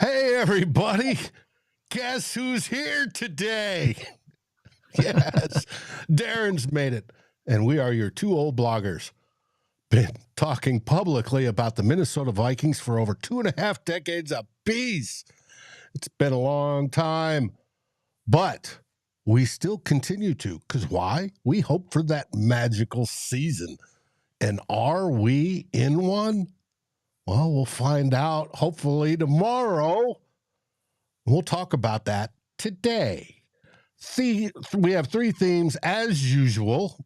Hey, everybody. Guess who's here today? Yes, Darren's made it, and we are your two old bloggers. Been talking publicly about the Minnesota Vikings for over 2.5 decades apiece. It's been a long time, but we still continue to, because why? We hope for that magical season. And are we in one? Well, we'll find out hopefully tomorrow. We'll talk about that today. We have 3 themes as usual.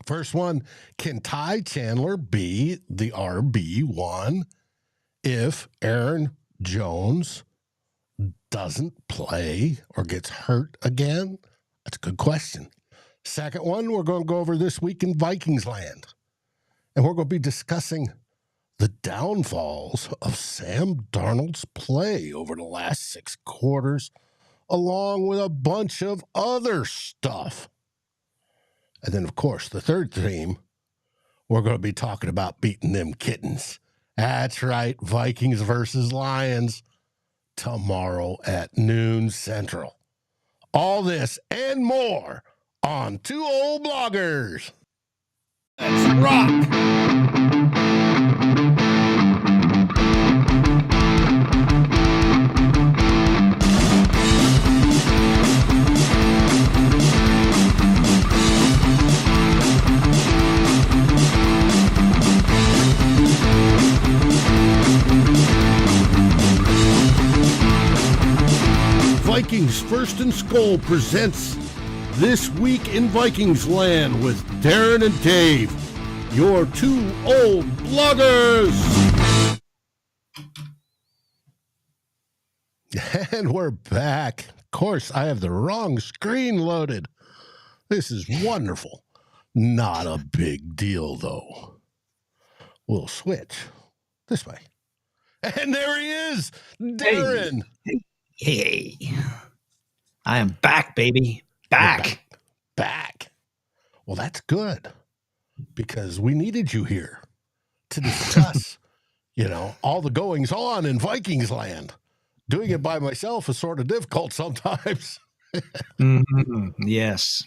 First one, can Ty Chandler be the RB1 if Aaron Jones doesn't play or gets hurt again? That's a good question. Second one, we're going to go over this week in Vikingsland. And we're going to be discussing the downfalls of Sam Darnold's play over the last 6 quarters, along with a bunch of other stuff. And then, of course, the third theme, we're going to be talking about beating them kittens. That's right, Vikings versus Lions tomorrow at noon Central. All this and more on Two Old Bloggers. Let's rock! Vikings First and SKOL presents This Week in Vikingsland with Darren and Dave, your two old bloggers. And we're back. Of course, I have the wrong screen loaded. This is wonderful. Not a big deal, though. We'll switch this way. And there he is, Darren. Hey, I am back, baby. Back. Well, that's good because we needed you here to discuss, all the goings on in Vikingsland. Doing it by myself is sort of difficult sometimes. Yes.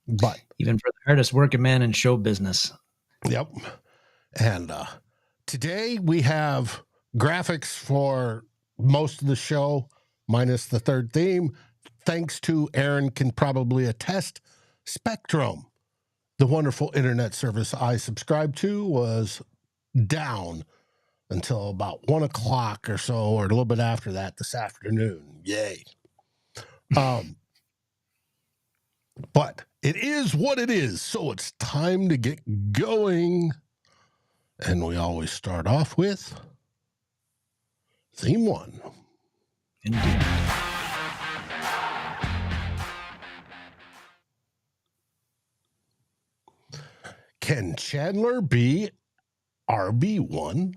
But even for the hardest working man in show business. Yep. And today we have graphics for most of the show, minus the third theme. Thanks to Aaron can probably attest, Spectrum, the wonderful internet service I subscribe to, was down until about 1 o'clock or so, or a little bit after that this afternoon. Yay. But it is what it is, so it's time to get going. And we always start off with theme 1. Indeed. Can Chandler be RB1?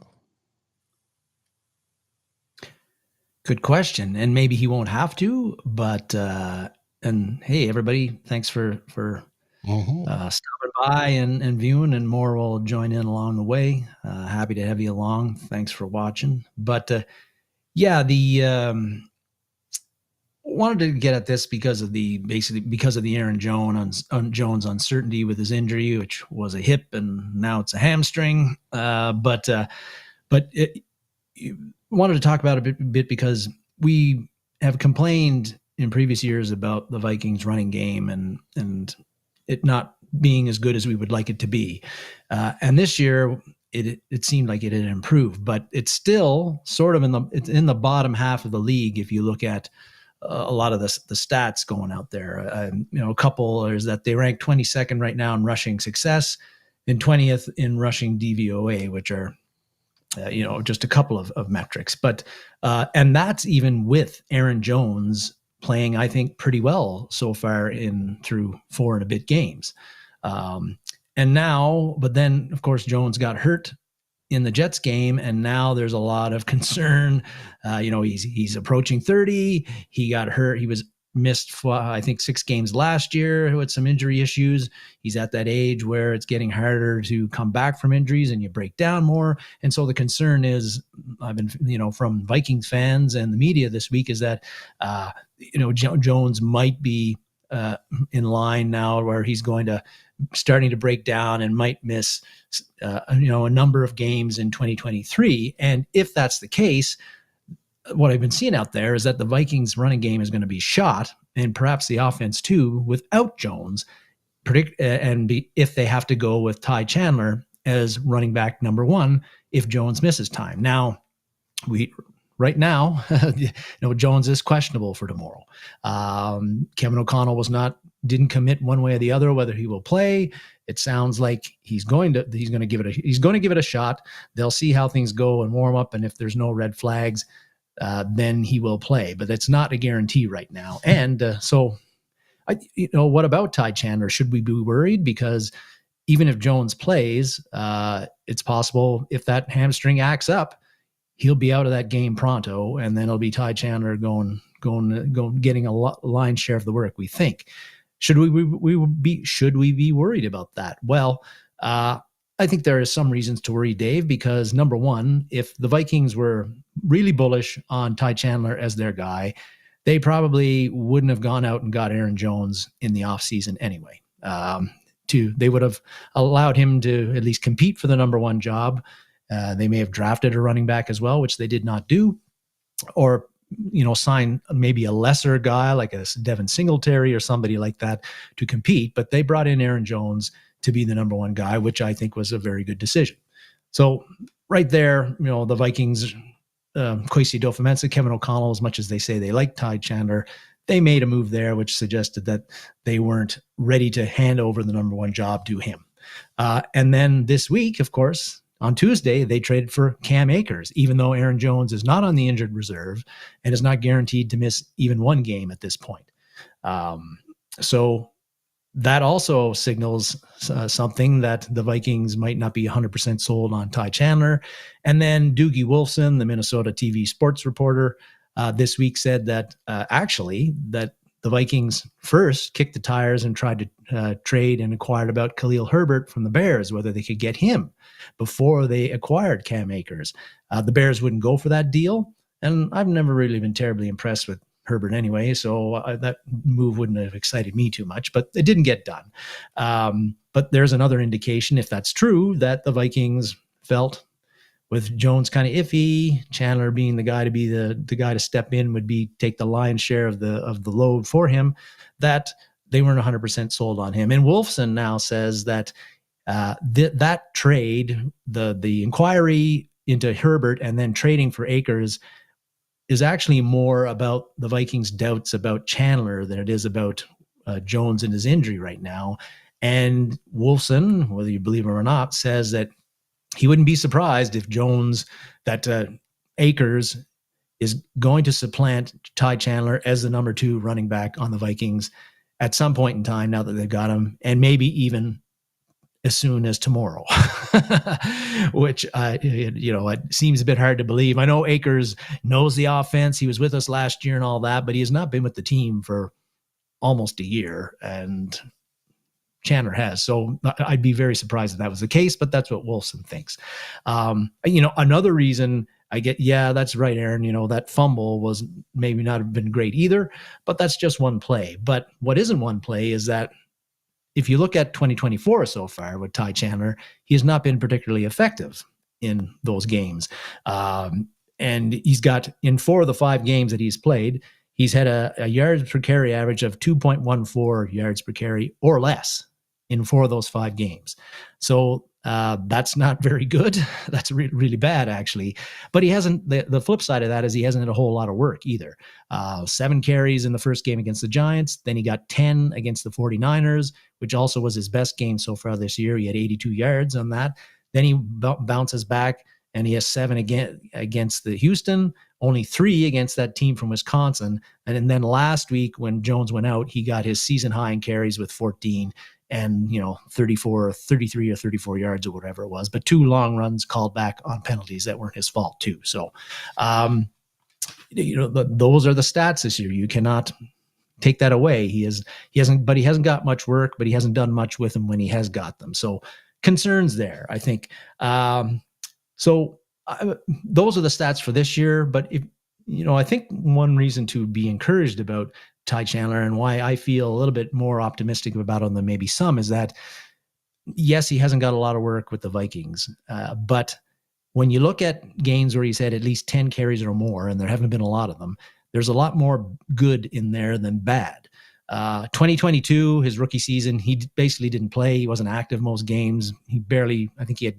Good question. And maybe he won't have to, but and hey, everybody, thanks for stopping by and viewing, and more will join in along the way. Happy to have you along. Thanks for watching. But wanted to get at this because of the Aaron Jones uncertainty with his injury, which was a hip and now it's a hamstring. But wanted to talk about it a bit because we have complained in previous years about the Vikings running game and it not being as good as we would like it to be. And this year it seemed like it had improved, but it's still sort of in the bottom half of the league. If you look at a lot of the stats going out there, a couple is that they rank 22nd right now in rushing success and 20th in rushing DVOA, which are, just a couple of metrics. But, and that's even with Aaron Jones playing, I think, pretty well so far through 4 and a bit games. And now, but then of course, Jones got hurt in the Jets game, and now there's a lot of concern. He's approaching 30. He got hurt. He was missed for, I think, 6 games last year with some injury issues. He's at that age where it's getting harder to come back from injuries and you break down more. And so the concern is I've been, from Vikings fans and the media this week is that, Jones might be in line now where he's starting to break down and might miss, a number of games in 2023. And if that's the case, what I've been seeing out there is that the Vikings running game is going to be shot, and perhaps the offense too, without Jones. If they have to go with Ty Chandler as running back number one, if Jones misses time. Now, right now, Jones is questionable for tomorrow. Kevin O'Connell didn't commit one way or the other whether he will play. It sounds like he's going to give it a shot. They'll see how things go and warm up, and if there's no red flags, then he will play. But it's not a guarantee right now. And what about Ty Chandler? Should we be worried? Because even if Jones plays, it's possible if that hamstring acts up, he'll be out of that game pronto, and then it'll be Ty Chandler getting a line share of the work, we think. Should we be worried about that? Well, I think there is some reasons to worry, Dave, because number one, if the Vikings were really bullish on Ty Chandler as their guy, they probably wouldn't have gone out and got Aaron Jones in the offseason anyway. They would have allowed him to at least compete for the number one job. They may have drafted a running back as well, which they did not do, or sign maybe a lesser guy like a Devin Singletary or somebody like that to compete. But they brought in Aaron Jones to be the number one guy, which I think was a very good decision. So right there, the Vikings, Kwesi Adofo-Mensah, Kevin O'Connell, as much as they say they like Ty Chandler, they made a move there, which suggested that they weren't ready to hand over the number one job to him. And then this week, of course, on Tuesday, they traded for Cam Akers, even though Aaron Jones is not on the injured reserve and is not guaranteed to miss even one game at this point. So that also signals something, that the Vikings might not be 100% sold on Ty Chandler. And then Doogie Wolfson, the Minnesota TV sports reporter, this week said that that the Vikings first kicked the tires and tried to trade and inquired about Khalil Herbert from the Bears, whether they could get him before they acquired Cam Akers. The Bears wouldn't go for that deal, and I've never really been terribly impressed with Herbert anyway, so that move wouldn't have excited me too much, but it didn't get done. But there's another indication, if that's true, that the Vikings felt, with Jones kind of iffy, Chandler being the guy to be the guy to step in, would take the lion's share of the load for him, that they weren't 100% sold on him. And Wolfson now says that that trade, the inquiry into Herbert and then trading for Akers, is actually more about the Vikings' doubts about Chandler than it is about Jones and his injury right now. And Wolfson, whether you believe him or not, says that he wouldn't be surprised if Akers is going to supplant Ty Chandler as the number two running back on the Vikings at some point in time, now that they've got him, and maybe even as soon as tomorrow, which, it seems a bit hard to believe. I know Akers knows the offense. He was with us last year and all that, but he has not been with the team for almost a year, and Chandler has. So I'd be very surprised if that was the case, but that's what Wolfson thinks. Another reason I get, yeah, that's right, Aaron, that fumble was maybe not have been great either, but that's just one play. But what isn't one play is that if you look at 2024 so far with Ty Chandler, he has not been particularly effective in those games. And he's got, in 4 of the 5 games that he's played, he's had a yards per carry average of 2.14 yards per carry or less in 4 of those 5 games. So that's not very good. That's really bad, actually. But he hasn't, the flip side of that is he hasn't had a whole lot of work either. 7 carries in the first game against the Giants. Then he got 10 against the 49ers, which also was his best game so far this year. He had 82 yards on that. Then he bounces back and he has 7 again against the Houston, only 3 against that team from Wisconsin. And then last week when Jones went out, he got his season high in carries with 14 and 33 or 34 yards or whatever it was, but 2 long runs called back on penalties that weren't his fault too. So, those are the stats this year. You cannot take that away. He hasn't got much work, but he hasn't done much with them when he has got them. So concerns there, I think. So those are the stats for this year. But if I think one reason to be encouraged about Ty Chandler and why I feel a little bit more optimistic about him than maybe some is that, yes, he hasn't got a lot of work with the Vikings, but when you look at games where he's had at least 10 carries or more, and there haven't been a lot of them, there's a lot more good in there than bad. 2022, his rookie season, he basically didn't play. He wasn't active most games. I think he had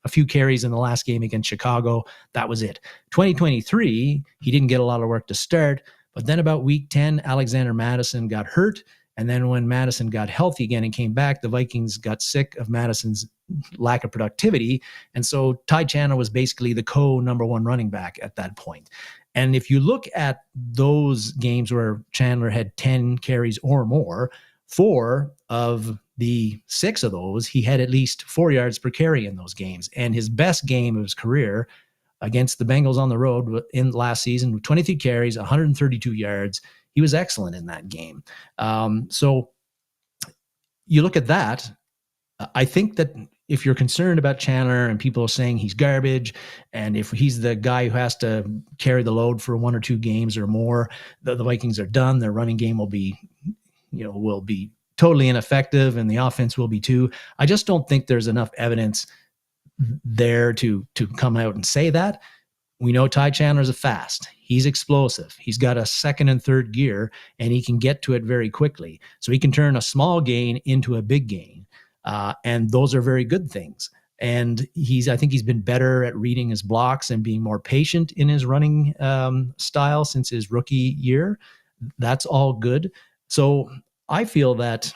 a few carries in the last game against Chicago. That was it. 2023, he didn't get a lot of work to start, but then about week 10, Alexander Mattison got hurt. And then when Mattison got healthy again and came back, the Vikings got sick of Madison's lack of productivity. And so Ty Chandler was basically the number one running back at that point. And if you look at those games where Chandler had 10 carries or more, 4 of the 6 of those, he had at least 4 yards per carry in those games. And his best game of his career against the Bengals on the road in last season with 23 carries, 132 yards. He was excellent in that game. So you look at that. I think that if you're concerned about Chandler and people are saying he's garbage, and if he's the guy who has to carry the load for 1 or 2 games or more, the Vikings are done. Their running game will be totally ineffective, and the offense will be too. I just don't think there's enough evidence there to come out and say that. We know Ty Chandler's fast. He's explosive. He's got a second and third gear, and he can get to it very quickly. So he can turn a small gain into a big gain. And those are very good things. And I think he's been better at reading his blocks and being more patient in his running style since his rookie year. That's all good. So I feel that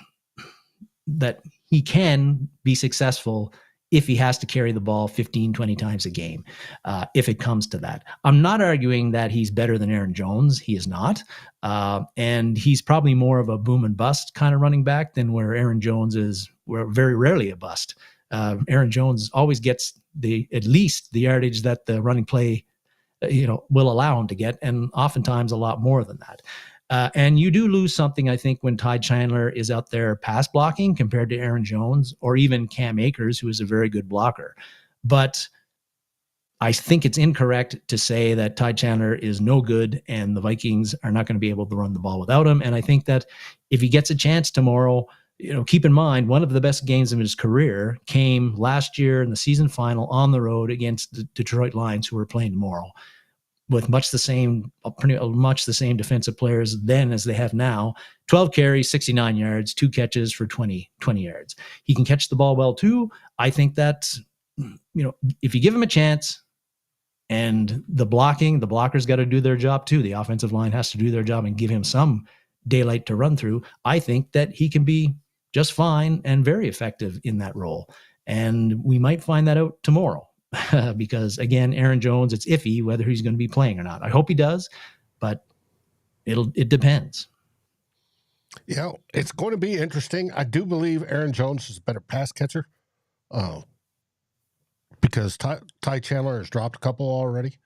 he can be successful if he has to carry the ball 15, 20 times a game, if it comes to that. I'm not arguing that he's better than Aaron Jones. He is not. And he's probably more of a boom and bust kind of running back than where Aaron Jones is. We're very rarely a bust. Aaron Jones always gets at least the yardage that the running play, will allow him to get, and oftentimes a lot more than that. And you do lose something, I think, when Ty Chandler is out there pass blocking compared to Aaron Jones or even Cam Akers, who is a very good blocker. But I think it's incorrect to say that Ty Chandler is no good and the Vikings are not going to be able to run the ball without him. And I think that if he gets a chance tomorrow, keep in mind, one of the best games of his career came last year in the season final on the road against the Detroit Lions, who were playing tomorrow, with pretty much the same defensive players then as they have now. 12 carries, 69 yards, 2 catches for 20 yards. He can catch the ball well too. I think that, if you give him a chance, and the blockers got to do their job too. The offensive line has to do their job and give him some daylight to run through. I think that he can be just fine and very effective in that role. And we might find that out tomorrow. Because again, Aaron Jones, it's iffy whether he's going to be playing or not. I hope he does, but it depends. Yeah, it's going to be interesting. I do believe Aaron Jones is a better pass catcher, because Ty Chandler has dropped a couple already.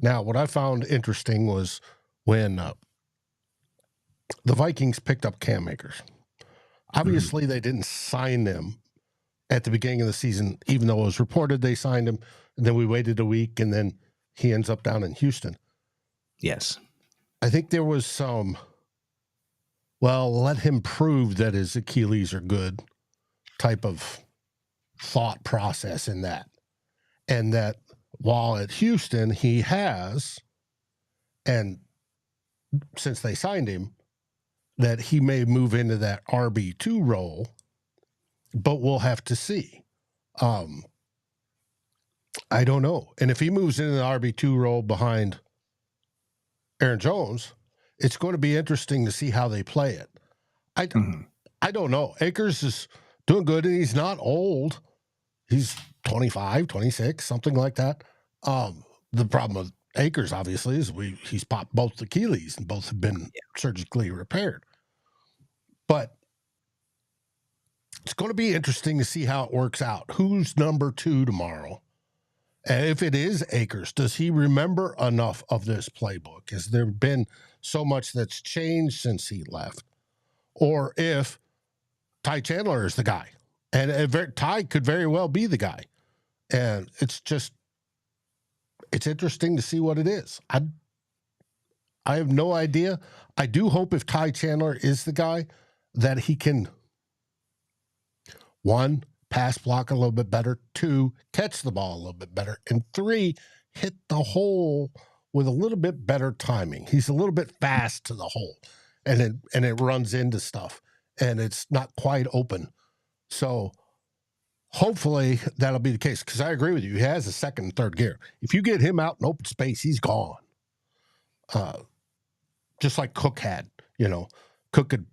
Now, what I found interesting was when the Vikings picked up Cam Akers. Obviously, they didn't sign them at the beginning of the season, even though it was reported they signed him. And then we waited a week, and then he ends up down in Houston. Yes. I think there was some, let him prove that his Achilles are good type of thought process in that. And that while at Houston, he has, and since they signed him, that he may move into that RB2 role, but we'll have to see. I don't know. And if he moves into the RB2 role behind Aaron Jones, it's going to be interesting to see how they play it. I don't know. Akers is doing good, and he's not old. He's 25, 26, something like that. The problem with Akers, obviously, is he's popped both Achilles, and both have been surgically repaired. But it's going to be interesting to see how it works out. Who's number 2 tomorrow? And if it is Akers, does he remember enough of this playbook? Has there been so much that's changed since he left? Or if Ty Chandler is the guy, and Ty could very well be the guy. And it's just, it's interesting to see what it is. I have no idea. I do hope if Ty Chandler is the guy that he can, 1, pass block a little bit better, 2, catch the ball a little bit better, and 3, hit the hole with a little bit better timing. He's a little bit fast to the hole, and it runs into stuff, and it's not quite open. So hopefully that'll be the case, because I agree with you. He has a second and third gear. If you get him out in open space, he's gone. Just like Cook had, Cook could,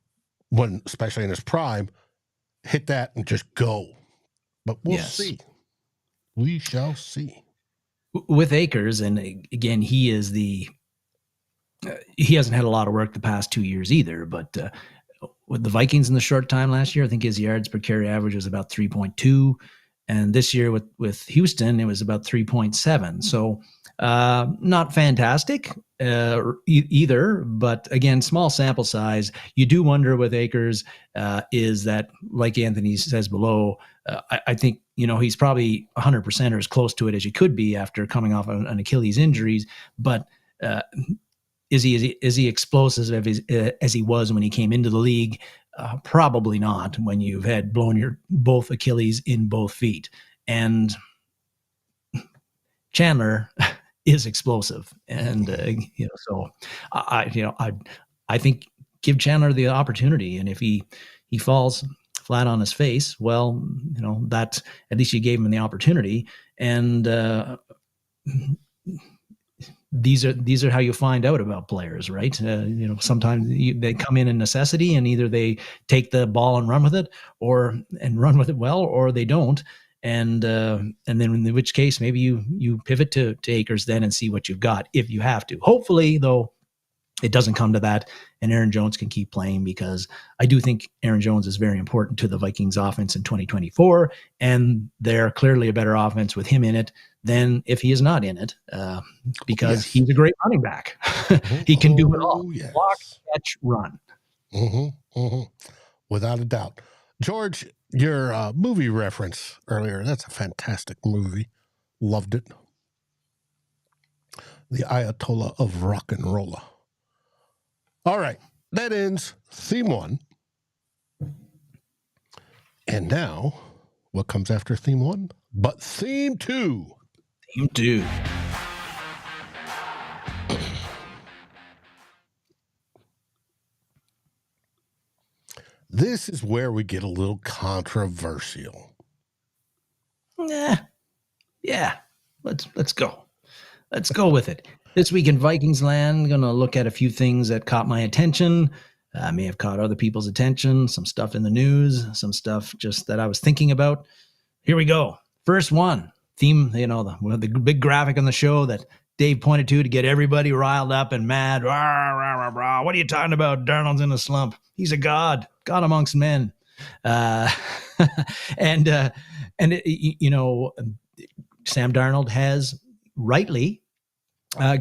when especially in his prime, hit that and just go. But we'll see. We shall see. With Akers, and again, he hasn't had a lot of work the past 2 years either, but with the Vikings in the short time last year, I think his yards per carry average was about 3.2. And this year with Houston, it was about 3.7. So not fantastic either, but again, small sample size. You do wonder with Akers is that, like Anthony says below, I think, he's probably 100% or as close to it as he could be after coming off an Achilles injuries. But is he explosive as he was when he came into the league? Probably not, when you've had blown your both Achilles in both feet. And Chandler is explosive, and so I think give Chandler the opportunity, and if he falls flat on his face, well, that at least you gave him the opportunity, and these are how you find out about players, right? Sometimes they come in necessity, and either they take the ball and run with it, and run with it well, or they don't. And then in which case, maybe you pivot to Akers then and see what you've got if you have to. Hopefully, though, it doesn't come to that, and Aaron Jones can keep playing, because I do think Aaron Jones is very important to the Vikings offense in 2024, and they're clearly a better offense with him in it than if he is not in it, because he's a great running back. He can do it all. Yes. Block, catch, run. Without a doubt. George, your movie reference earlier, that's a fantastic movie. Loved it. The Ayatollah of Rock and Rolla. All right, that ends theme 1. And now, what comes after theme 1? But theme 2. Theme 2. This is where we get a little controversial. Yeah. Let's go. Let's go with it. This week in Vikingsland, going to look at a few things that caught my attention. May have caught other people's attention. Some stuff in the news. Some stuff just that I was thinking about. Here we go. First one. Theme, the big graphic on the show that Dave pointed to get everybody riled up and mad. Rah, rah, rah, rah. What are you talking about? Darnold's in a slump. He's a god amongst men. Sam Darnold has rightly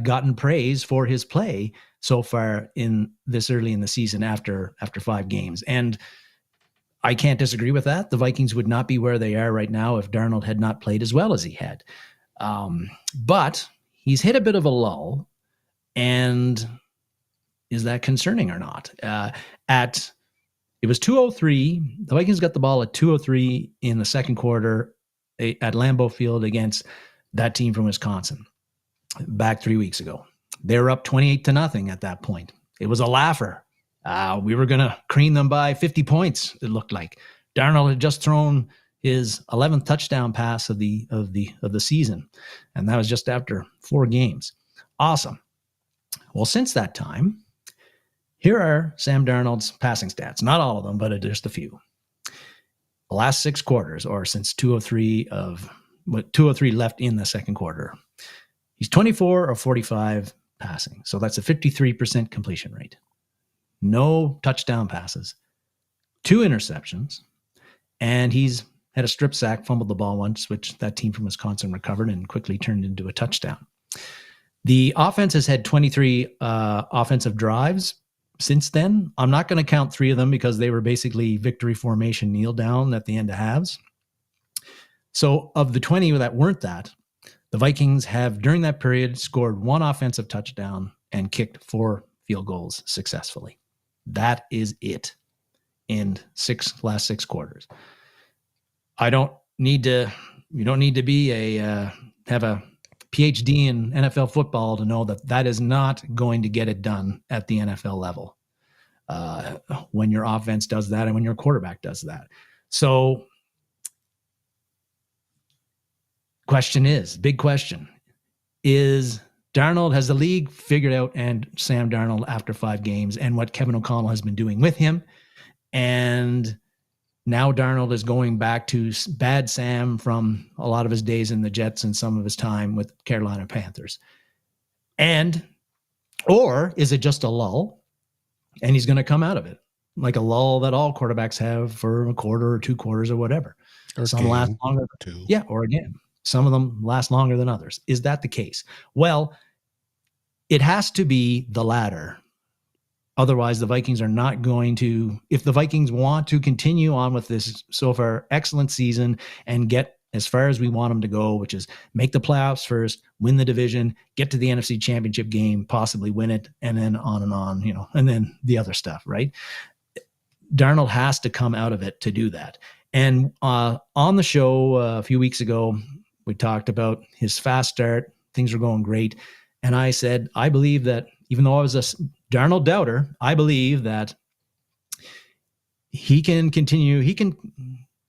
gotten praise for his play so far in this early in the season after 5 games. And I can't disagree with that. The Vikings would not be where they are right now if Darnold had not played as well as he had. But he's hit a bit of a lull. And is that concerning or not? It was 2:03. The Vikings got the ball at 2:03 in the second quarter at Lambeau Field against that team from Wisconsin back 3 weeks ago. They were up 28-0 at that point. It was a laugher. We were going to cream them by 50 points, it looked like. Darnold had just thrown his 11th touchdown pass of the season, and that was just after 4 games. Awesome. Well, since that time, here are Sam Darnold's passing stats. Not all of them, but just a few. The last 6 quarters, or since 2:03 left in the second quarter, he's 24 of 45 passing. So that's a 53% completion rate. No touchdown passes, 2 interceptions, and he's had a strip sack, fumbled the ball once, which that team from Wisconsin recovered and quickly turned into a touchdown. The offense has had 23 offensive drives since then. I'm not going to count 3 of them because they were basically victory formation kneel down at the end of halves. So of the 20 that weren't that, The Vikings have, during that period, scored 1 offensive touchdown and kicked 4 field goals successfully. That is it in last 6 quarters. You don't need to be have a PhD in NFL football to know that is not going to get it done at the NFL level when your offense does that and when your quarterback does that. So big question, is Darnold, has the league figured out, and Sam Darnold after 5 games, and what Kevin O'Connell has been doing with him? And now Darnold is going back to bad Sam from a lot of his days in the Jets and some of his time with Carolina Panthers. Or is it just a lull and he's going to come out of it like a lull that all quarterbacks have for a quarter or 2 quarters or whatever. Or some last longer. Too. Yeah, or again. Some of them last longer than others. Is that the case? Well, it has to be the latter. Otherwise, the Vikings are not going to, if the Vikings want to continue on with this so far excellent season and get as far as we want them to go, which is make the playoffs first, win the division, get to the NFC Championship game, possibly win it, and then on, and then the other stuff, right? Darnold has to come out of it to do that. And on the show a few weeks ago, we talked about his fast start. Things were going great. And I said, I believe that even though I was a Darnold doubter, I believe that he can continue, he can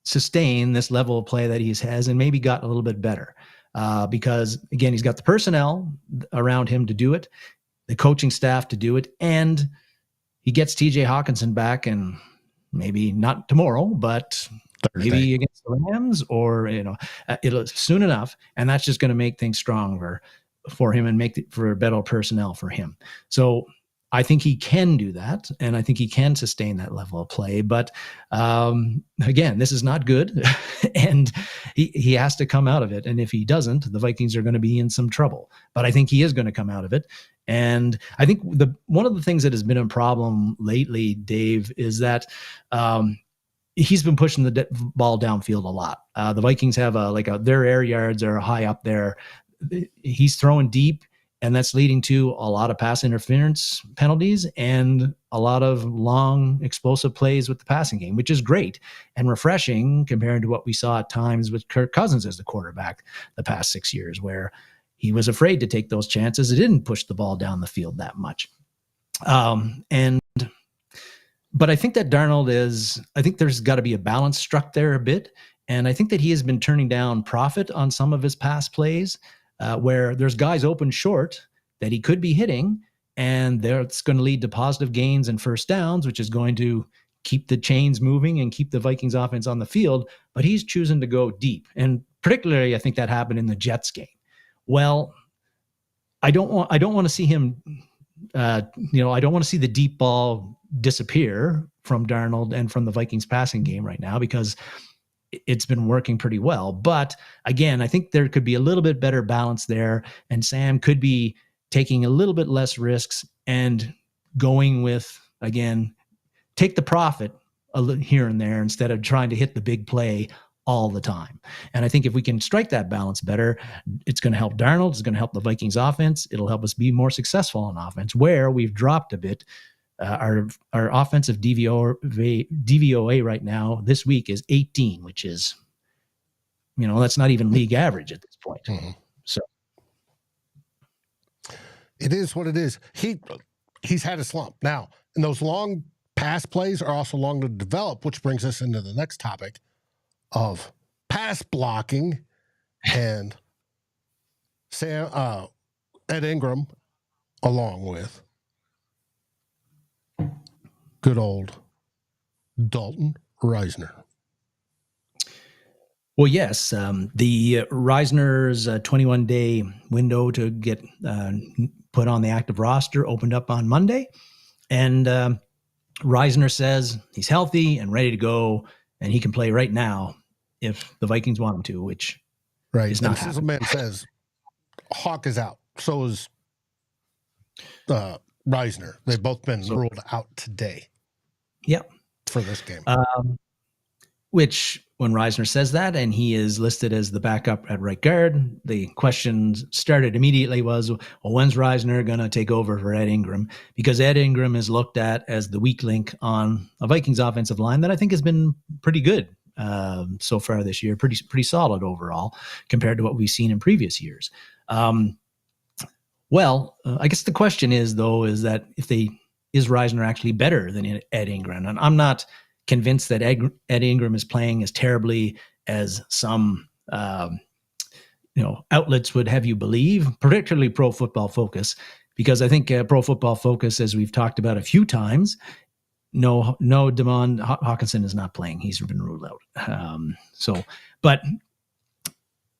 sustain this level of play that he has and maybe got a little bit better because, again, he's got the personnel around him to do it, the coaching staff to do it, and he gets TJ Hawkinson back, and maybe not tomorrow, but Thursday. Maybe against the Rams, or it'll soon enough, and that's just going to make things stronger for him and make it for better personnel for him. So I think he can do that, and I think he can sustain that level of play. But again, this is not good, and he has to come out of it. And if he doesn't, the Vikings are going to be in some trouble. But I think he is going to come out of it. And I think one of the things that has been a problem lately, Dave, is that he's been pushing the ball downfield a lot. The Vikings have their air yards are high up there. He's throwing deep, and that's leading to a lot of pass interference penalties and a lot of long explosive plays with the passing game, which is great and refreshing compared to what we saw at times with Kirk Cousins as the quarterback the past 6 years, where he was afraid to take those chances. It didn't push the ball down the field that much. But I think that I think there's got to be a balance struck there a bit. And I think that he has been turning down profit on some of his pass plays where there's guys open short that he could be hitting, and that's going to lead to positive gains and first downs, which is going to keep the chains moving and keep the Vikings offense on the field. But he's choosing to go deep. And particularly, I think that happened in the Jets game. Well, I don't want to see him, I don't want to see the deep ball disappear from Darnold and from the Vikings passing game right now, because it's been working pretty well. But again, I think there could be a little bit better balance there, and Sam could be taking a little bit less risks and going with, again, take the profit here and there instead of trying to hit the big play all the time. And I think if we can strike that balance better, it's going to help Darnold. It's going to help the Vikings offense. It'll help us be more successful on offense, where we've dropped a bit. Our offensive DVOA right now this week is 18, which is, that's not even league average at this point. Mm-hmm. So it is what it is. He's had a slump now, and those long pass plays are also long to develop, which brings us into the next topic of pass blocking and Ed Ingram, along with good old Dalton Risner. Well, yes, the Risner's 21-day window to get put on the active roster opened up on Monday, and Risner says he's healthy and ready to go, and he can play right now if the Vikings want him to, which is not happening. Sizzleman says Hawk is out. So is Risner. They've both been ruled out today. Yep. For this game. Which when Risner says that, and he is listed as the backup at right guard, the question started immediately was, well, when's Risner going to take over for Ed Ingram? Because Ed Ingram is looked at as the weak link on a Vikings offensive line that I think has been pretty good so far this year, pretty solid overall compared to what we've seen in previous years. I guess the question is, though, is that is Risner actually better than Ed Ingram? And I'm not convinced that Ed Ingram is playing as terribly as some outlets would have you believe, particularly Pro Football Focus, because I think Pro Football Focus, as we've talked about a few times, no, Damon Hawkinson is not playing. He's been ruled out. But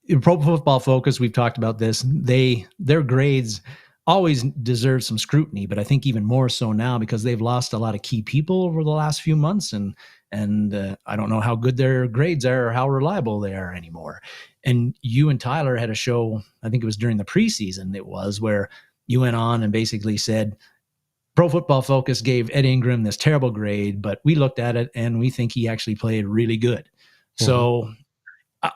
in Pro Football Focus, we've talked about this. Their grades always deserve some scrutiny, but I think even more so now because they've lost a lot of key people over the last few months, and I don't know how good their grades are or how reliable they are anymore. And you and Tyler had a show, I think it was during the preseason, where you went on and basically said, Pro Football Focus gave Ed Ingram this terrible grade, but we looked at it and we think he actually played really good. Mm-hmm. So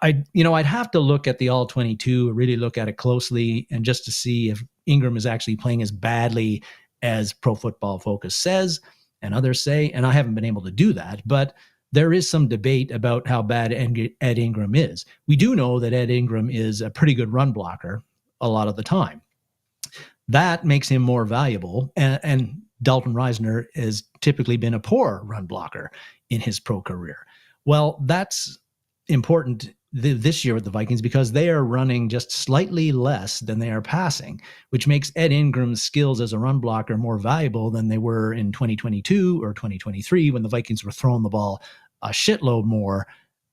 I'd have to look at the all 22, really look at it closely, and just to see if Ingram is actually playing as badly as Pro Football Focus says and others say. And I haven't been able to do that, but there is some debate about how bad Ed Ingram is. We do know that Ed Ingram is a pretty good run blocker a lot of the time. That makes him more valuable. And Dalton Risner has typically been a poor run blocker in his pro career. Well, that's important this year with the Vikings because they are running just slightly less than they are passing, which makes Ed Ingram's skills as a run blocker more valuable than they were in 2022 or 2023 when the Vikings were throwing the ball a shitload more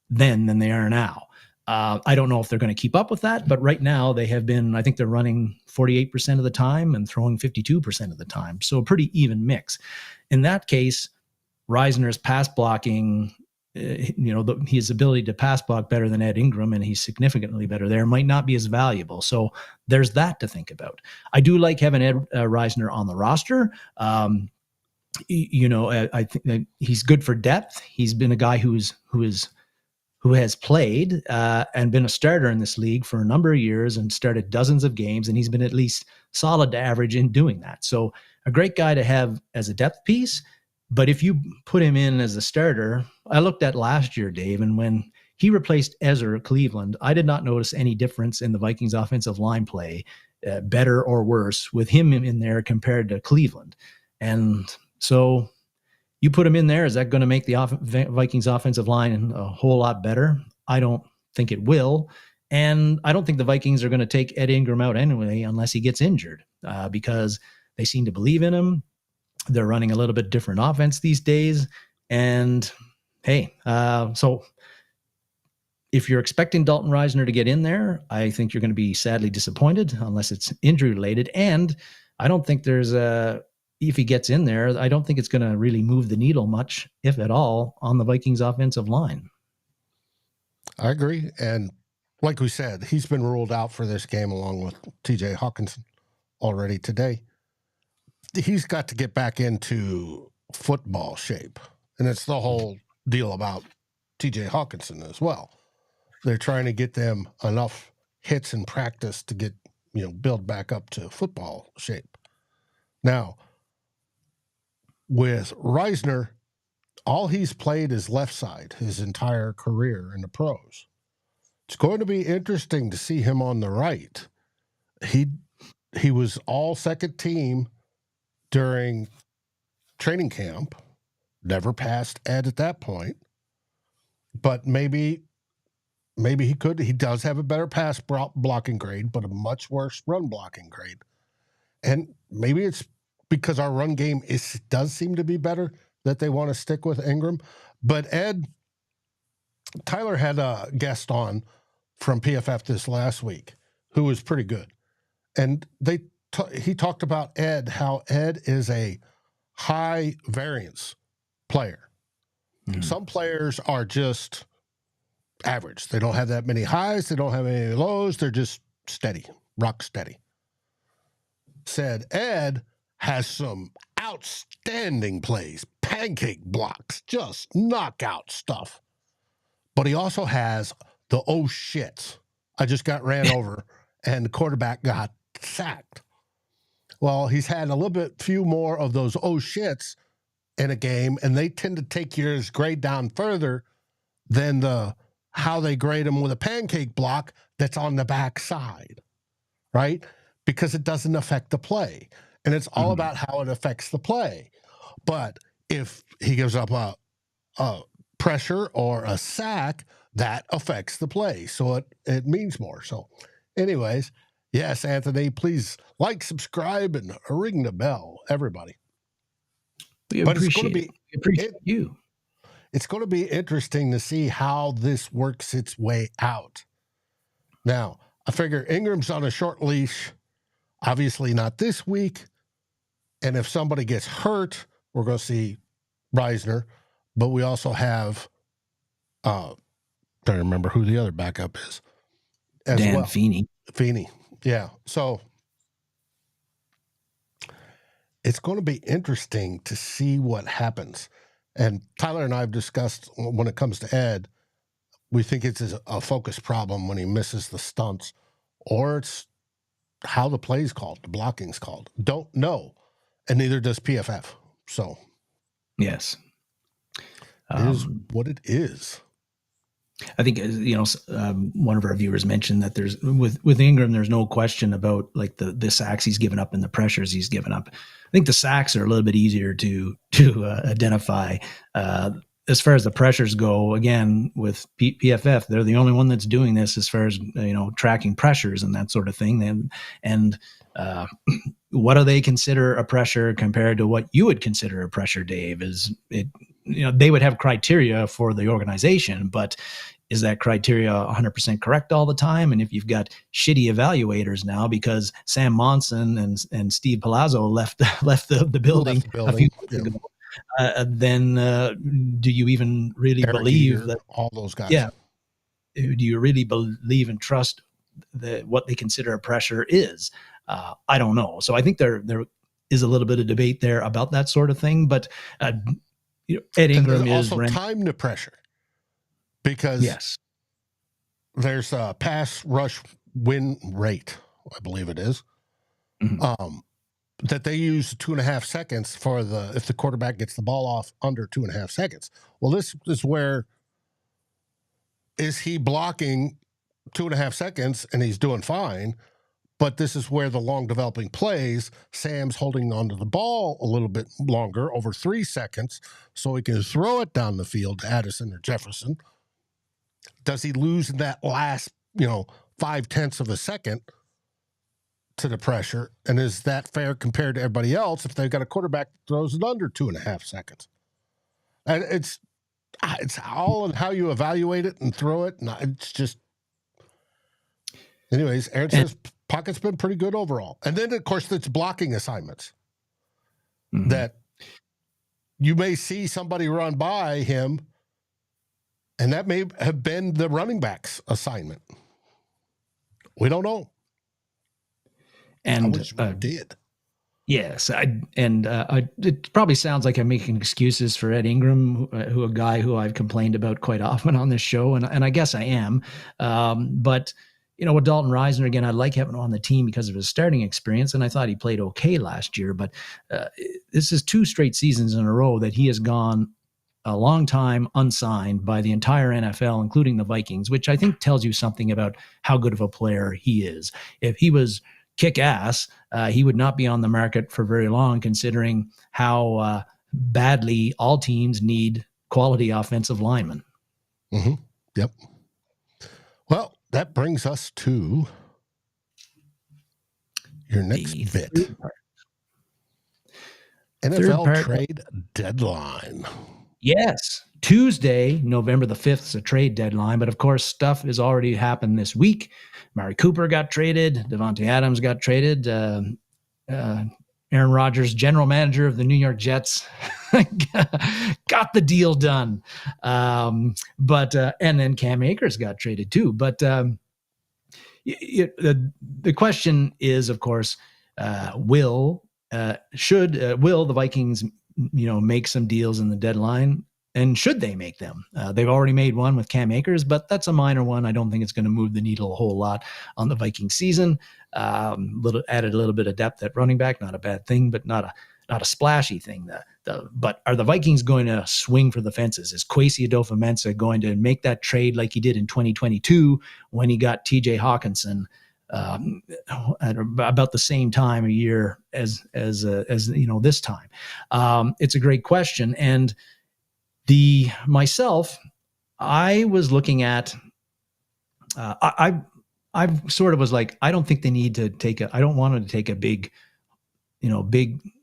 than they are now. I don't know if they're going to keep up with that, but right now they have been, I think they're running 48% of the time and throwing 52% of the time. So a pretty even mix. In that case, Risner's pass blocking, his ability to pass block better than Ed Ingram, and he's significantly better there, might not be as valuable. So there's that to think about. I do like having Ed Risner on the roster. I think that he's good for depth. He's been a guy who has played and been a starter in this league for a number of years and started dozens of games, and he's been at least solid to average in doing that. So a great guy to have as a depth piece. But if you put him in as a starter, I looked at last year, Dave, and when he replaced Ezra at Cleveland, I did not notice any difference in the Vikings offensive line play, better or worse, with him in there compared to Cleveland. And so you put him in there, is that going to make the Vikings offensive line a whole lot better? I don't think it will. And I don't think the Vikings are going to take Ed Ingram out anyway unless he gets injured because they seem to believe in him. They're running a little bit different offense these days. And hey, so if you're expecting Dalton Risner to get in there, I think you're going to be sadly disappointed unless it's injury related. And I don't think if he gets in there, I don't think it's going to really move the needle much, if at all, on the Vikings offensive line. I agree. And like we said, he's been ruled out for this game along with TJ Hawkinson already today. He's got to get back into football shape. And it's the whole deal about TJ Hawkinson as well. They're trying to get them enough hits in practice to get, build back up to football shape. Now, with Risner, all he's played is left side his entire career in the pros. It's going to be interesting to see him on the right. He was all second team during training camp, never passed Ed at that point, but maybe he could. He does have a better pass blocking grade, but a much worse run blocking grade. And maybe it's because our run game does seem to be better that they want to stick with Ingram. But Tyler had a guest on from PFF this last week who was pretty good. And he talked about Ed, how Ed is a high variance player. Mm-hmm. Some players are just average. They don't have that many highs. They don't have any lows. They're just steady, rock steady. Said Ed has some outstanding plays, pancake blocks, just knockout stuff. but he also has the oh shits. I just got ran over and the quarterback got sacked. Well, he's had a little bit few more of those oh shits in a game, and they tend to take your grade down further than the how they grade them with a pancake block that's on the back side, right? Because it doesn't affect the play. And it's all about how it affects the play. But if he gives up a pressure or a sack, that affects the play. So it means more. So anyways, yes, Anthony, please like, subscribe, and ring the bell, everybody. We appreciate you. It's going to be interesting to see how this works its way out. Now, I figure Ingram's on a short leash, obviously not this week. And if somebody gets hurt, we're going to see Risner. But we also have, trying to remember who the other backup is. Dan Feeney. Feeney, yeah. So it's going to be interesting to see what happens. And Tyler and I have discussed when it comes to Ed, we think it's a focus problem when he misses the stunts, or it's how the play's called, the blocking's called. Don't know. And neither does PFF. So, yes. It is what it is. I think, one of our viewers mentioned that there's with Ingram, there's no question about like the sacks he's given up and the pressures he's given up. I think the sacks are a little bit easier to identify. As far as the pressures go, again, with PFF, they're the only one that's doing this as far as, tracking pressures and that sort of thing. And what do they consider a pressure compared to what you would consider a pressure, Dave? They would have criteria for the organization, but is that criteria 100% correct all the time? And if you've got shitty evaluators now because Sam Monson and Steve Palazzo left the building a few months ago, then do you even really believe that all those guys? Yeah. Do you really believe and trust what they consider a pressure is? I don't know. So I think there is a little bit of debate there about that sort of thing, but Ed Ingram is also time to pressure, because yes, there's a pass rush win rate, I believe it is, that they use 2.5 seconds for if the quarterback gets the ball off under 2.5 seconds. Well, this is where is he blocking 2.5 seconds and he's doing fine. But this is where the long developing plays, Sam's holding onto the ball a little bit longer, over 3 seconds, so he can throw it down the field to Addison or Jefferson. Does he lose that last, 0.5 of a second to the pressure? And is that fair compared to everybody else if they've got a quarterback that throws it under 2.5 seconds? And it's all in how you evaluate it and throw it. And it's just, anyways, Aaron says pocket's been pretty good overall. And then, of course, it's blocking assignments that you may see somebody run by him, and that may have been the running back's assignment. We don't know. And I wish we did. Yes, it probably sounds like I'm making excuses for Ed Ingram, a guy who I've complained about quite often on this show, and I guess I am. But with Dalton Risner, again, I like having him on the team because of his starting experience, and I thought he played okay last year. But this is 2 straight seasons in a row that he has gone a long time unsigned by the entire NFL, including the Vikings, which I think tells you something about how good of a player he is. If he was kick-ass, he would not be on the market for very long, considering how badly all teams need quality offensive linemen. Yep. Well, that brings us to your next bit. NFL trade deadline. Yes. Tuesday, November the 5th is a trade deadline, but of course stuff has already happened this week. Mari Cooper got traded. Devontae Adams got traded. Aaron Rodgers, general manager of the New York Jets, got the deal done. And then Cam Akers got traded too. But the question is, of course, will the Vikings, make some deals in the deadline? and should they make them? They've already made one with Cam Akers, but that's a minor one. I don't think it's going to move the needle a whole lot on the Viking season. Added a little bit of depth at running back, not a bad thing, but not a splashy thing. But are the Vikings going to swing for the fences? Is Kwesi Adofo-Mensah going to make that trade like he did in 2022 when he got TJ Hawkinson at about the same time a year as this time? It's a great question. And myself, I was looking at, I sort of was like, I don't think they need to I don't want to take a big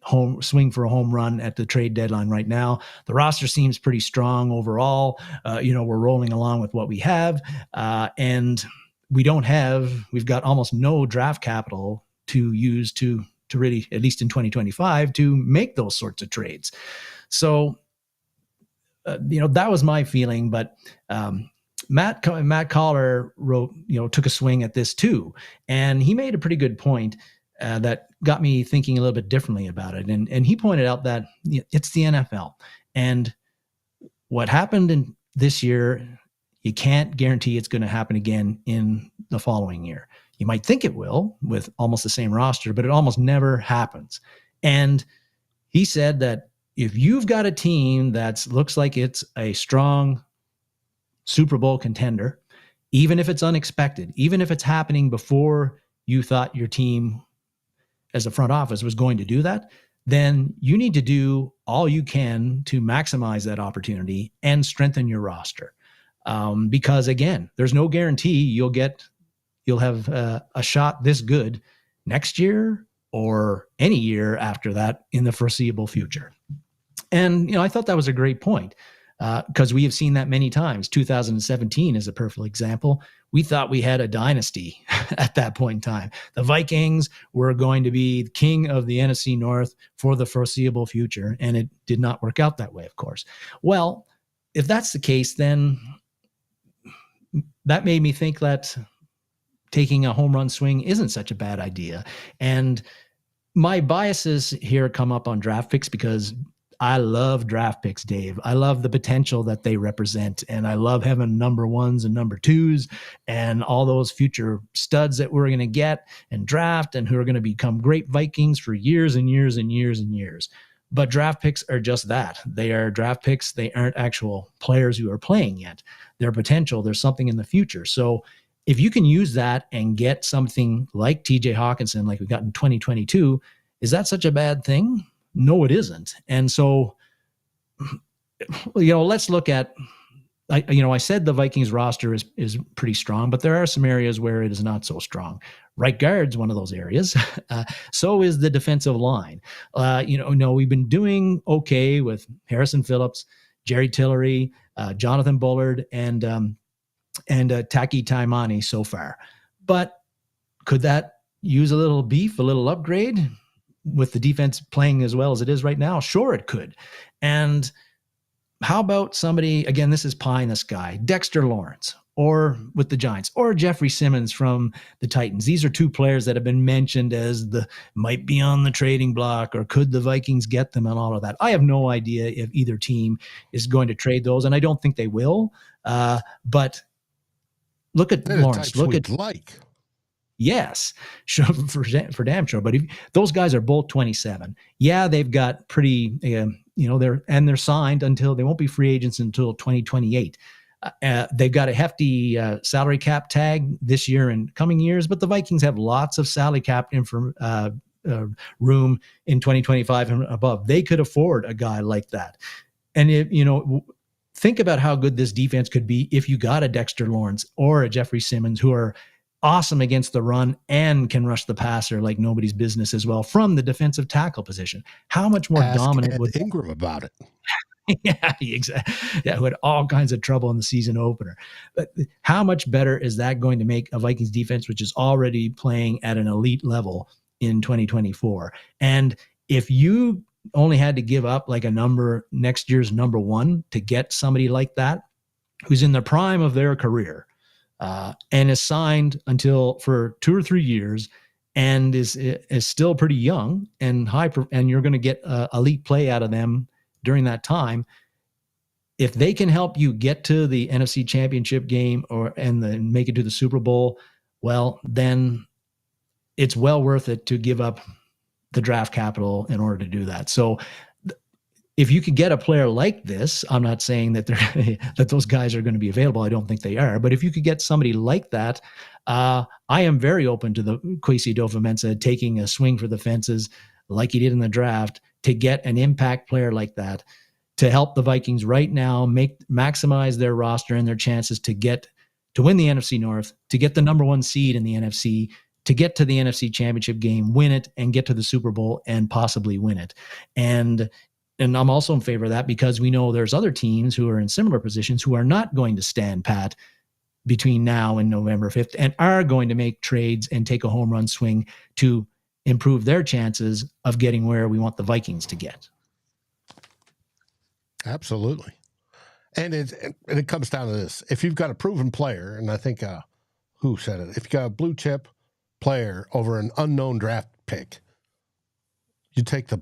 home swing for a home run at the trade deadline right now. The roster seems pretty strong overall. We're rolling along with what we have. And we've got almost no draft capital to use to really, at least in 2025, to make those sorts of trades. So, that was my feeling, but Matt Collar took a swing at this too. And he made a pretty good point that got me thinking a little bit differently about it. And he pointed out that it's the NFL, and what happened in this year, you can't guarantee it's going to happen again in the following year. You might think it will with almost the same roster, but it almost never happens. And he said that if you've got a team that looks like it's a strong Super Bowl contender, even if it's unexpected, even if it's happening before you thought your team as a front office was going to do that, then you need to do all you can to maximize that opportunity and strengthen your roster. Because again, there's no guarantee you'll have a shot this good next year or any year after that in the foreseeable future. And, I thought that was a great point because we have seen that many times. 2017 is a perfect example. We thought we had a dynasty at that point in time. The Vikings were going to be king of the NFC North for the foreseeable future, and it did not work out that way, of course. Well, if that's the case, then that made me think that taking a home run swing isn't such a bad idea. And my biases here come up on draft picks because I love draft picks, Dave. I love the potential that they represent, and I love having number ones and number twos and all those future studs that we're going to get and draft and who are going to become great Vikings for years and years and years and years. But draft picks are just that. They are draft picks. They aren't actual players who are playing yet. They're potential. There's something in the future. So if you can use that and get something like TJ Hawkinson, like we got in 2022, is that such a bad thing? No, it isn't. And so, let's look at, I said the Vikings roster is pretty strong, but there are some areas where it is not so strong. Right guard's one of those areas. So is the defensive line. We've been doing okay with Harrison Phillips, Jerry Tillery, Jonathan Bullard, and Taki Taimani so far. But could that use a little beef, a little upgrade with the defense playing as well as it is right now? Sure, it could. And how about somebody, again, this is pie in the sky, Dexter Lawrence, or with the Giants, or Jeffrey Simmons from the Titans. These are two players that have been mentioned as might be on the trading block, or could the Vikings get them and all of that. I have no idea if either team is going to trade those, and I don't think they will. But look at Lawrence. Look at Yes, sure, for damn sure. But those guys are both 27. Yeah, they've got pretty, they're signed until they won't be free agents until 2028. They've got a hefty salary cap tag this year and coming years, but the Vikings have lots of salary cap room in 2025 and above. They could afford a guy like that. And think about how good this defense could be if you got a Dexter Lawrence or a Jeffrey Simmons who are awesome against the run and can rush the passer like nobody's business as well from the defensive tackle position. How much more dominant would Ingram about it? Yeah, exactly. Yeah, who had all kinds of trouble in the season opener. But how much better is that going to make a Vikings defense, which is already playing at an elite level in 2024? And if you only had to give up like a number, next year's number one, to get somebody like that, who's in the prime of their career, and is signed for 2 or 3 years, and is still pretty young and and you're going to get elite play out of them during that time. if they can help you get to the NFC Championship game and then make it to the Super Bowl, well, then it's well worth it to give up the draft capital in order to do that. So if you could get a player like this, I'm not saying that that those guys are going to be available. I don't think they are. But if you could get somebody like that, I am very open to the Kwesi Adofo-Mensah taking a swing for the fences like he did in the draft to get an impact player like that to help the Vikings right now maximize their roster and their chances to win the NFC North, to get the number 1 seed in the NFC, to get to the NFC Championship game, win it, and get to the Super Bowl and possibly win it. And I'm also in favor of that because we know there's other teams who are in similar positions who are not going to stand pat between now and November 5th and are going to make trades and take a home run swing to improve their chances of getting where we want the Vikings to get. Absolutely. And it comes down to this. If you've got a proven player, and I think, who said it? If you got a blue chip player over an unknown draft pick, you take the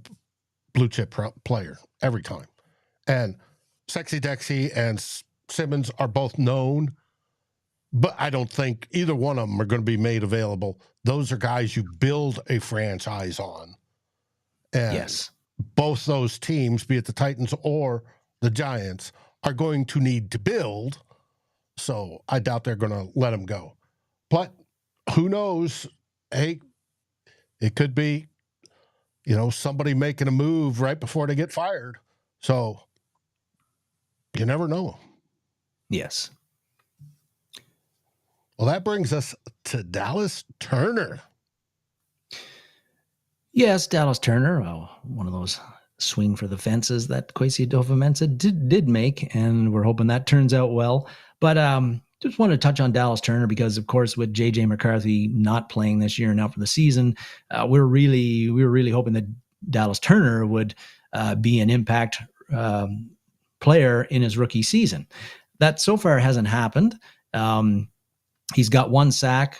blue chip player every time. And Sexy Dexy and Simmons are both known, but I don't think either one of them are going to be made available. Those are guys you build a franchise on. And yes, both those teams, be it the Titans or the Giants, are going to need to build. So I doubt they're going to let them go. But who knows? Hey, it could be, somebody making a move right before they get fired. So you never know. Yes. Well, that brings us to Dallas Turner. Yes, Dallas Turner, one of those swing for the fences that Kwesi Adofo-Mensah did make, and we're hoping that turns out well. But just want to touch on Dallas Turner because, of course, with J.J. McCarthy not playing this year and out for the season, we were really hoping that Dallas Turner would be an impact player in his rookie season. That so far hasn't happened. He's got 1 sack,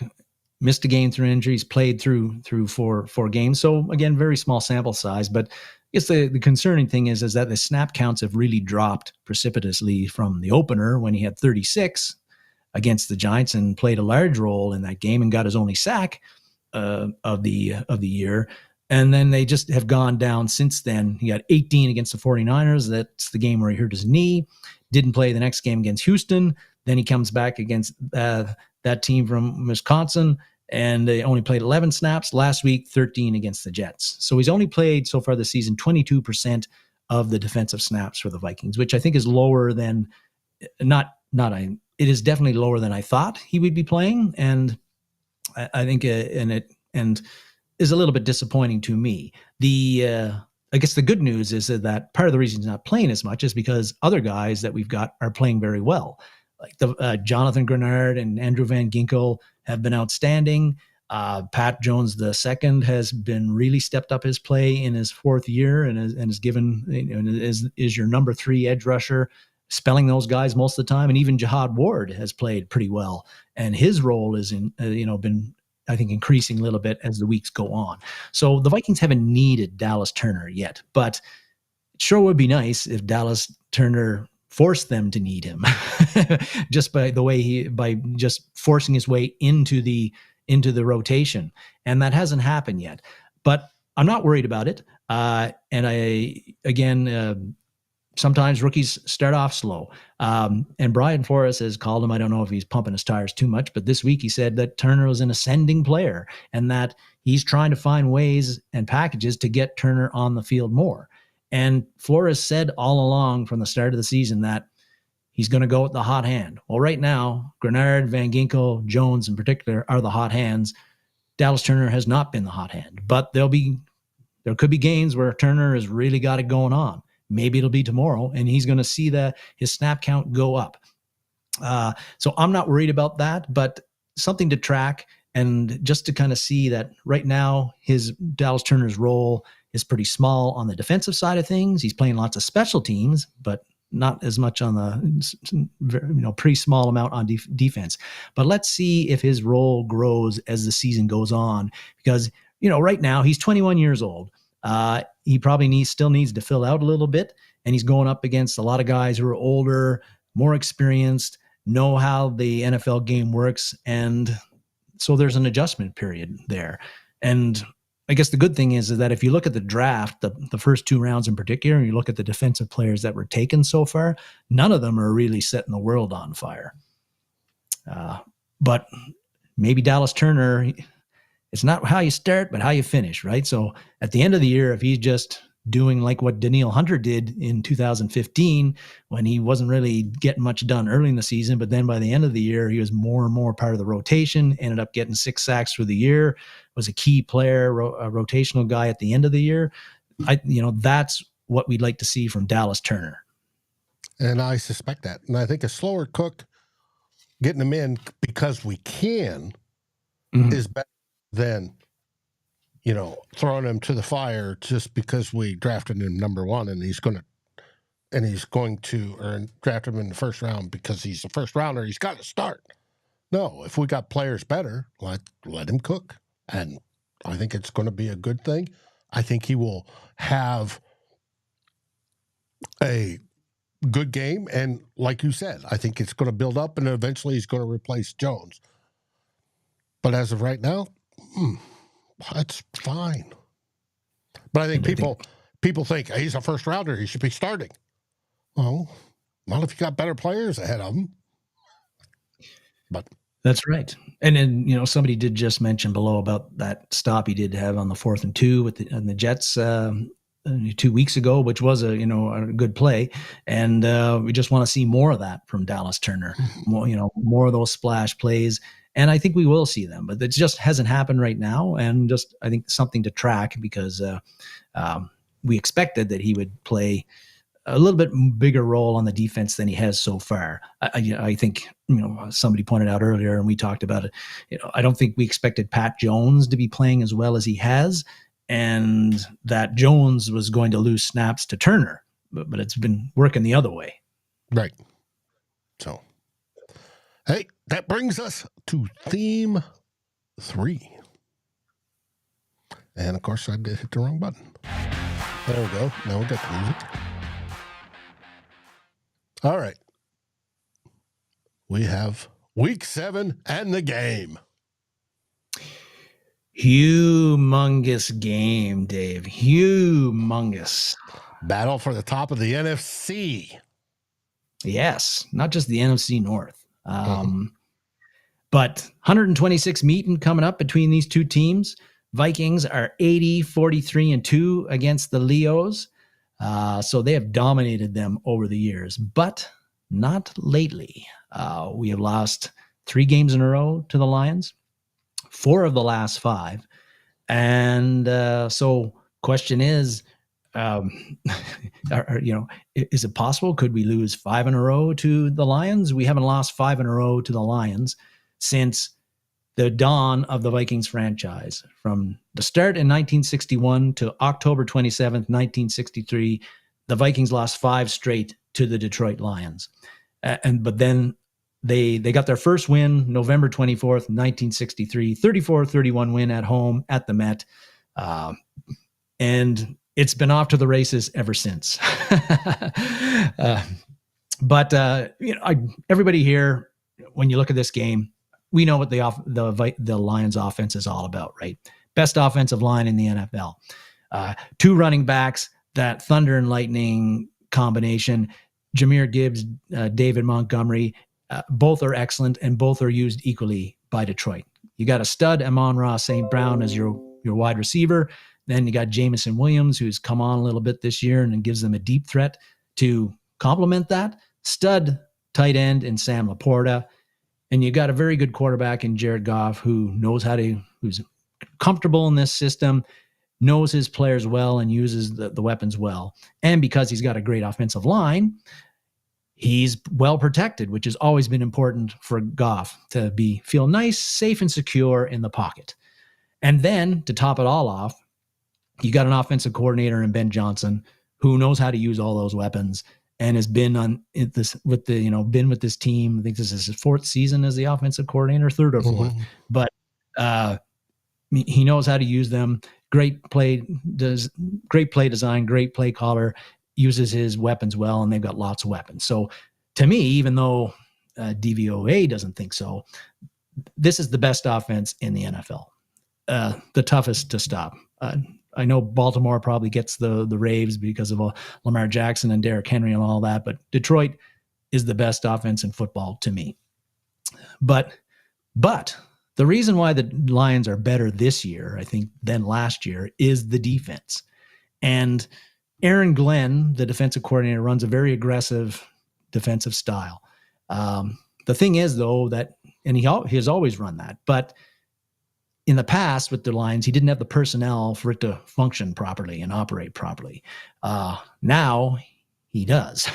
missed a game through injuries, played through four games. So again, very small sample size, but I guess the concerning thing is that the snap counts have really dropped precipitously from the opener when he had 36 against the Giants and played a large role in that game and got his only sack of the year. And then they just have gone down since then. He got 18 against the 49ers. That's the game where he hurt his knee. Didn't play the next game against Houston. Then he comes back against that team from Wisconsin, and they only played 11 snaps. Last week, 13 against the Jets. So he's only played so far this season 22% of the defensive snaps for the Vikings, which I think is lower than it is definitely lower than I thought he would be playing, and I think and is a little bit disappointing to me. I guess the good news is that part of the reason he's not playing as much is because other guys that we've got are playing very well. Like the Jonathan Grenard and Andrew Van Ginkel have been outstanding. Pat Jones II has been really stepped up his play in his 4th year and is given is your number 3 edge rusher, spelling those guys most of the time. And even Jihad Ward has played pretty well, and his role is been, I think, increasing a little bit as the weeks go on. So the Vikings haven't needed Dallas Turner yet, but it sure would be nice if Dallas Turner forced them to need him just by just forcing his way into the rotation. And that hasn't happened yet, but I'm not worried about it. Sometimes rookies start off slow. And Brian Flores has called him. I don't know if he's pumping his tires too much, but this week he said that Turner was an ascending player and that he's trying to find ways and packages to get Turner on the field more. And Flores said all along from the start of the season that he's going to go with the hot hand. Well, right now, Grenard, Van Ginkel, Jones in particular are the hot hands. Dallas Turner has not been the hot hand, but there could be games where Turner has really got it going on. Maybe it'll be tomorrow, and he's going to see his snap count go up. So I'm not worried about that, but something to track and just to kind of see that right now his Dallas Turner's role is pretty small on the defensive side of things. He's playing lots of special teams, but not as much on the pretty small amount on defense. But let's see if his role grows as the season goes on, because right now he's 21 years old. He probably still needs to fill out a little bit, and he's going up against a lot of guys who are older, more experienced, know how the NFL game works, and so there's an adjustment period there. And I guess the good thing is that if you look at the draft, the first 2 rounds in particular, and you look at the defensive players that were taken so far, none of them are really setting the world on fire. But maybe Dallas Turner, it's not how you start, but how you finish, right? So at the end of the year, if he's just doing like what Danielle Hunter did in 2015, when he wasn't really getting much done early in the season, but then by the end of the year, he was more and more part of the rotation, ended up getting 6 sacks through the year, was a key player, a rotational guy at the end of the year. That's what we'd like to see from Dallas Turner. And I suspect that. And I think a slower cook, getting him in because we can, is better than, throwing him to the fire just because we drafted him number 1 and he's going to, or draft him in the first round because he's the first rounder. He's got to start. No, if we got players better, let him cook. And I think it's going to be a good thing. I think he will have a good game. And like you said, I think it's going to build up and eventually he's going to replace Jones. But as of right now, that's fine. But I think people think he's a first rounder. He should be starting. Well, not if you got better players ahead of him. But that's right. And then, somebody did just mention below about that stop he did have on the 4th and 2 with the Jets 2 weeks ago, which was a good play. And we just want to see more of that from Dallas Turner. More of those splash plays. And I think we will see them, but it just hasn't happened right now. And just, I think, something to track because we expected that he would play a little bit bigger role on the defense than he has so far. I think, somebody pointed out earlier, and we talked about it, I don't think we expected Pat Jones to be playing as well as he has, and that Jones was going to lose snaps to Turner, but it's been working the other way. Right. So, hey, that brings us to theme 3. And of course, I did hit the wrong button. There we go. Now we got the music. All right. We have week 7 and the game. Humongous game, Dave. Humongous. Battle for the top of the NFC. Yes, not just the NFC North. But 126 meeting coming up between these two teams. Vikings are 43-2 against the Leos. So they have dominated them over the years, but not lately. We have lost 3 games in a row to the Lions, 4 of the last 5. And so question is, is it possible? Could we lose 5 in a row to the Lions? We haven't lost 5 in a row to the Lions since the dawn of the Vikings franchise. From the start in 1961 to October 27th, 1963, the Vikings lost 5 straight to the Detroit Lions. But then they got their first win November 24th, 1963, 34-31 win at home at the Met. And it's been off to the races ever since. But everybody here, when you look at this game, we know what the Lions offense is all about, right? Best offensive line in the NFL. 2 running backs, that thunder and lightning combination, Jahmyr Gibbs, David Montgomery, both are excellent and both are used equally by Detroit. You got a stud, Amon-Ra St. Brown, as your wide receiver. Then you got Jamison Williams, who's come on a little bit this year and gives them a deep threat to complement that. Stud tight end in Sam Laporta. And you got a very good quarterback in Jared Goff who's comfortable in this system, knows his players well and uses the weapons well. And because he's got a great offensive line, he's well protected, which has always been important for Goff to feel nice, safe, and secure in the pocket. And then to top it all off, you got an offensive coordinator in Ben Johnson who knows how to use all those weapons and has been with this team. I think this is his 4th season as the offensive coordinator, 3rd or 4th. But he knows how to use them. great play design, great play caller, uses his weapons well, and they've got lots of weapons. So to me, even though DVOA doesn't think so, this is the best offense in the NFL, the toughest to stop. I know Baltimore probably gets the raves because of Lamar Jackson and Derrick Henry and all that, but Detroit is the best offense in football to me. But the reason why the Lions are better this year, I think, than last year is the defense. And Aaron Glenn, the defensive coordinator, runs a very aggressive defensive style. The thing is, though, and he has always run that, but in the past with the Lions, he didn't have the personnel for it to function properly and operate properly. Now he does,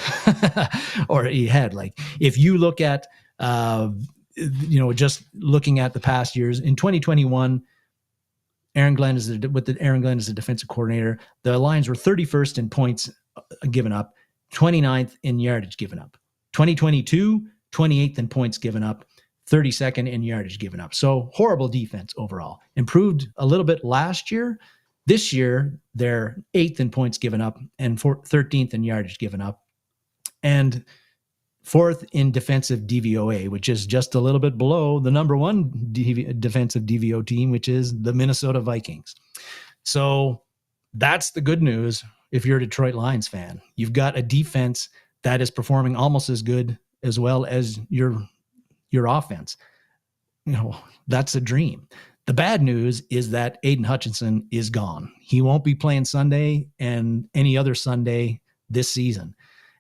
or he had. Like, if you look at, just looking at the past years, in 2021, Aaron Glenn is the defensive coordinator. The Lions were 31st in points given up, 29th in yardage given up. 2022, 28th in points given up, 32nd in yardage given up. So horrible defense overall. Improved a little bit last year. This year, they're 8th in points given up and 13th in yardage given up, and 4th in defensive DVOA, which is just a little bit below the number one defensive DVO team, which is the Minnesota Vikings. So that's the good news if you're a Detroit Lions fan. You've got a defense that is performing almost as good as well as your offense. That's a dream. The bad news is that Aiden Hutchinson is gone. He won't be playing Sunday and any other Sunday this season.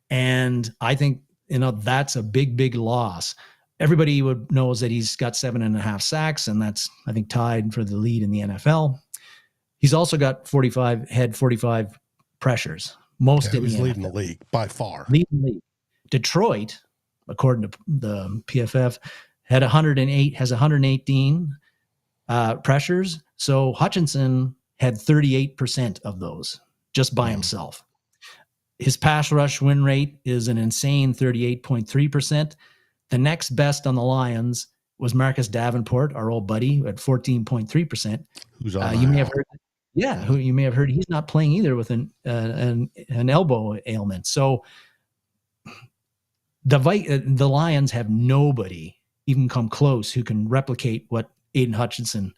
And I think, that's a big, big loss. Everybody knows that he's got 7.5 sacks, and that's, I think, tied for the lead in the NFL. He's also got 45 pressures. Most in he's the leading NFL. the league by far. Leading the league. Detroit, according to the PFF, has 118 pressures. So Hutchinson had 38% of those just by himself. His pass rush win rate is an insane 38.3%. The next best on the Lions was Marcus Davenport, our old buddy, at 14.3%. Who's on you may have heard, who you may have heard. He's not playing either with an elbow ailment. So the Lions have nobody even come close who can replicate what Aiden Hutchinson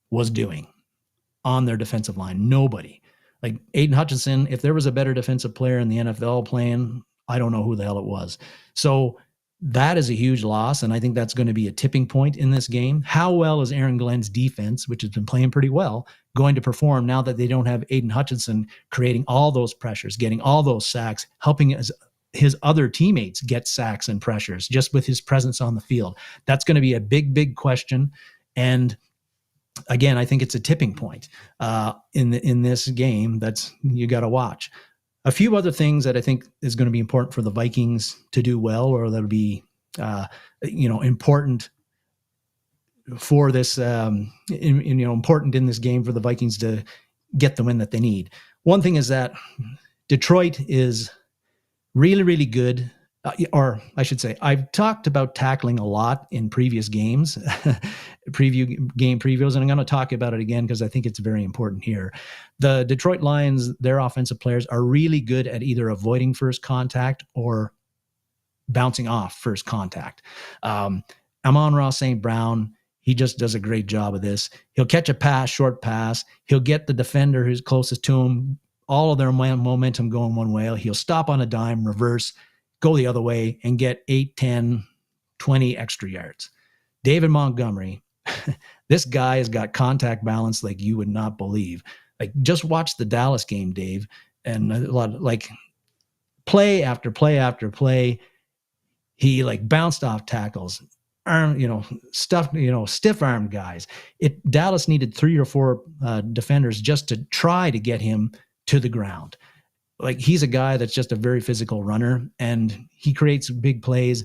was doing on their defensive line. Nobody. Like Aiden Hutchinson, if there was a better defensive player in the NFL playing, I don't know who the hell it was. So that is a huge loss, and I think that's going to be a tipping point in this game. How well is Aaron Glenn's defense, which has been playing pretty well, going to perform now that they don't have Aiden Hutchinson creating all those pressures, getting all those sacks, helping his other teammates get sacks and pressures just with his presence on the field? That's going to be a big, big question. And again, I think it's a tipping point in this game that's you got to watch. A few other things that I think is going to be important for the Vikings to do well, or that'll be important for this, important in this game for the Vikings to get the win that they need. One thing is that Detroit is really, really good. Or I should say, I've talked about tackling a lot in previous games, game previews, and I'm going to talk about it again because I think it's very important here. The Detroit Lions, their offensive players are really good at either avoiding first contact or bouncing off first contact. Amon-Ra St. Brown, he just does a great job of this. He'll catch a pass, short pass. He'll get the defender who's closest to him, all of their momentum going one way. He'll stop on a dime, reverse, go the other way, and get 8, 10, 20 extra yards. David Montgomery, this guy has got contact balance like you would not believe. Like, just watch the Dallas game, Dave, and a lot of, like, play after play after play, he bounced off tackles, stiff-armed guys. Dallas needed 3 or 4 defenders just to try to get him to the ground. Like, he's a guy that's just a very physical runner, and he creates big plays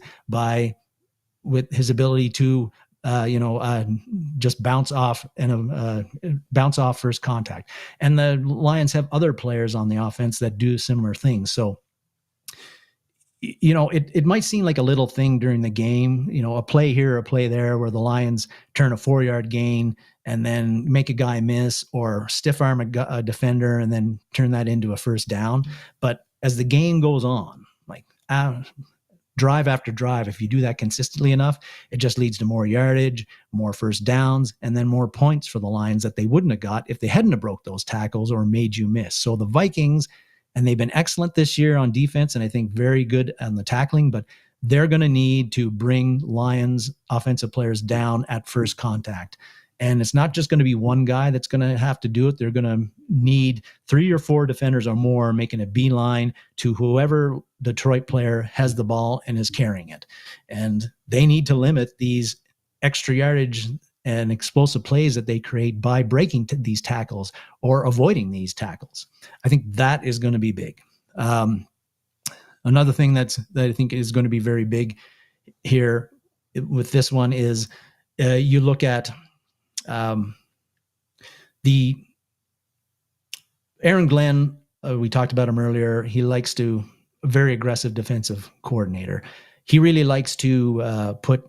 with his ability to, just bounce off first contact. And the Lions have other players on the offense that do similar things. So, it might seem like a little thing during the game, a play here, a play there, where the Lions turn a 4-yard gain and then make a guy miss or stiff arm a defender and then turn that into a first down. But as the game goes on, like drive after drive, if you do that consistently enough, it just leads to more yardage, more first downs, and then more points for the Lions that they wouldn't have got if they hadn't have broke those tackles or made you miss. So the Vikings, and they've been excellent this year on defense, and I think very good on the tackling, but they're going to need to bring Lions offensive players down at first contact. And it's not just going to be one guy that's going to have to do it. They're going to need 3 or 4 defenders or more making a beeline to whoever Detroit player has the ball and is carrying it. And they need to limit these extra yardage and explosive plays that they create by breaking these tackles or avoiding these tackles. I think that is going to be big. Another thing that I think is going to be very big here with this one is you look at the Aaron Glenn, we talked about him earlier. He likes to very aggressive defensive coordinator. He really likes to put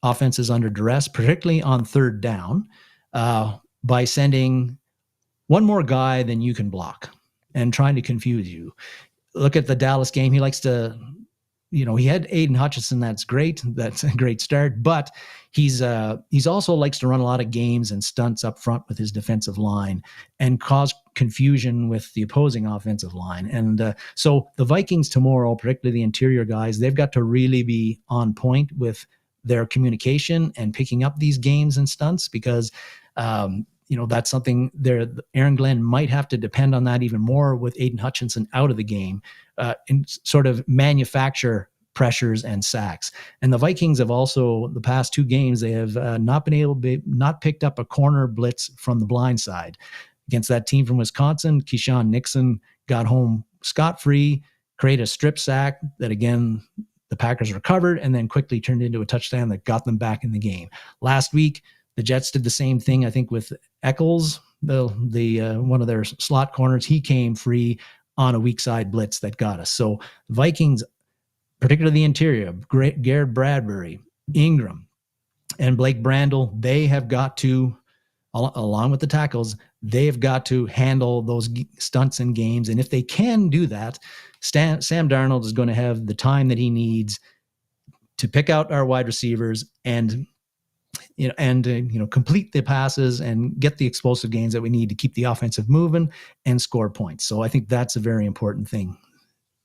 offenses under duress, particularly on third down, by sending one more guy than you can block and trying to confuse you. Look at the Dallas game. He likes to, he had Aiden Hutchinson. That's great. That's a great start. But he's also likes to run a lot of games and stunts up front with his defensive line and cause confusion with the opposing offensive line. And so the Vikings tomorrow, particularly the interior guys, they've got to really be on point with their communication and picking up these games and stunts because, that's something there. Aaron Glenn might have to depend on that even more with Aiden Hutchinson out of the game and sort of manufacture pressures and sacks. And the Vikings have also, the past 2 games, they have not picked up a corner blitz from the blind side. Against that team from Wisconsin, Keyshawn Nixon got home scot-free, created a strip sack that, again, the Packers recovered and then quickly turned into a touchdown that got them back in the game. Last week, the Jets did the same thing, I think, with Eccles, the one of their slot corners. He came free on a weak side blitz that got us. So Vikings, particularly the interior, Garrett Bradbury, Ingram, and Blake Brandel, they have got to, along with the tackles, they've got to handle those stunts and games. And if they can do that, Sam Darnold is going to have the time that he needs to pick out our wide receivers and complete the passes and get the explosive gains that we need to keep the offensive moving and score points. So I think that's a very important thing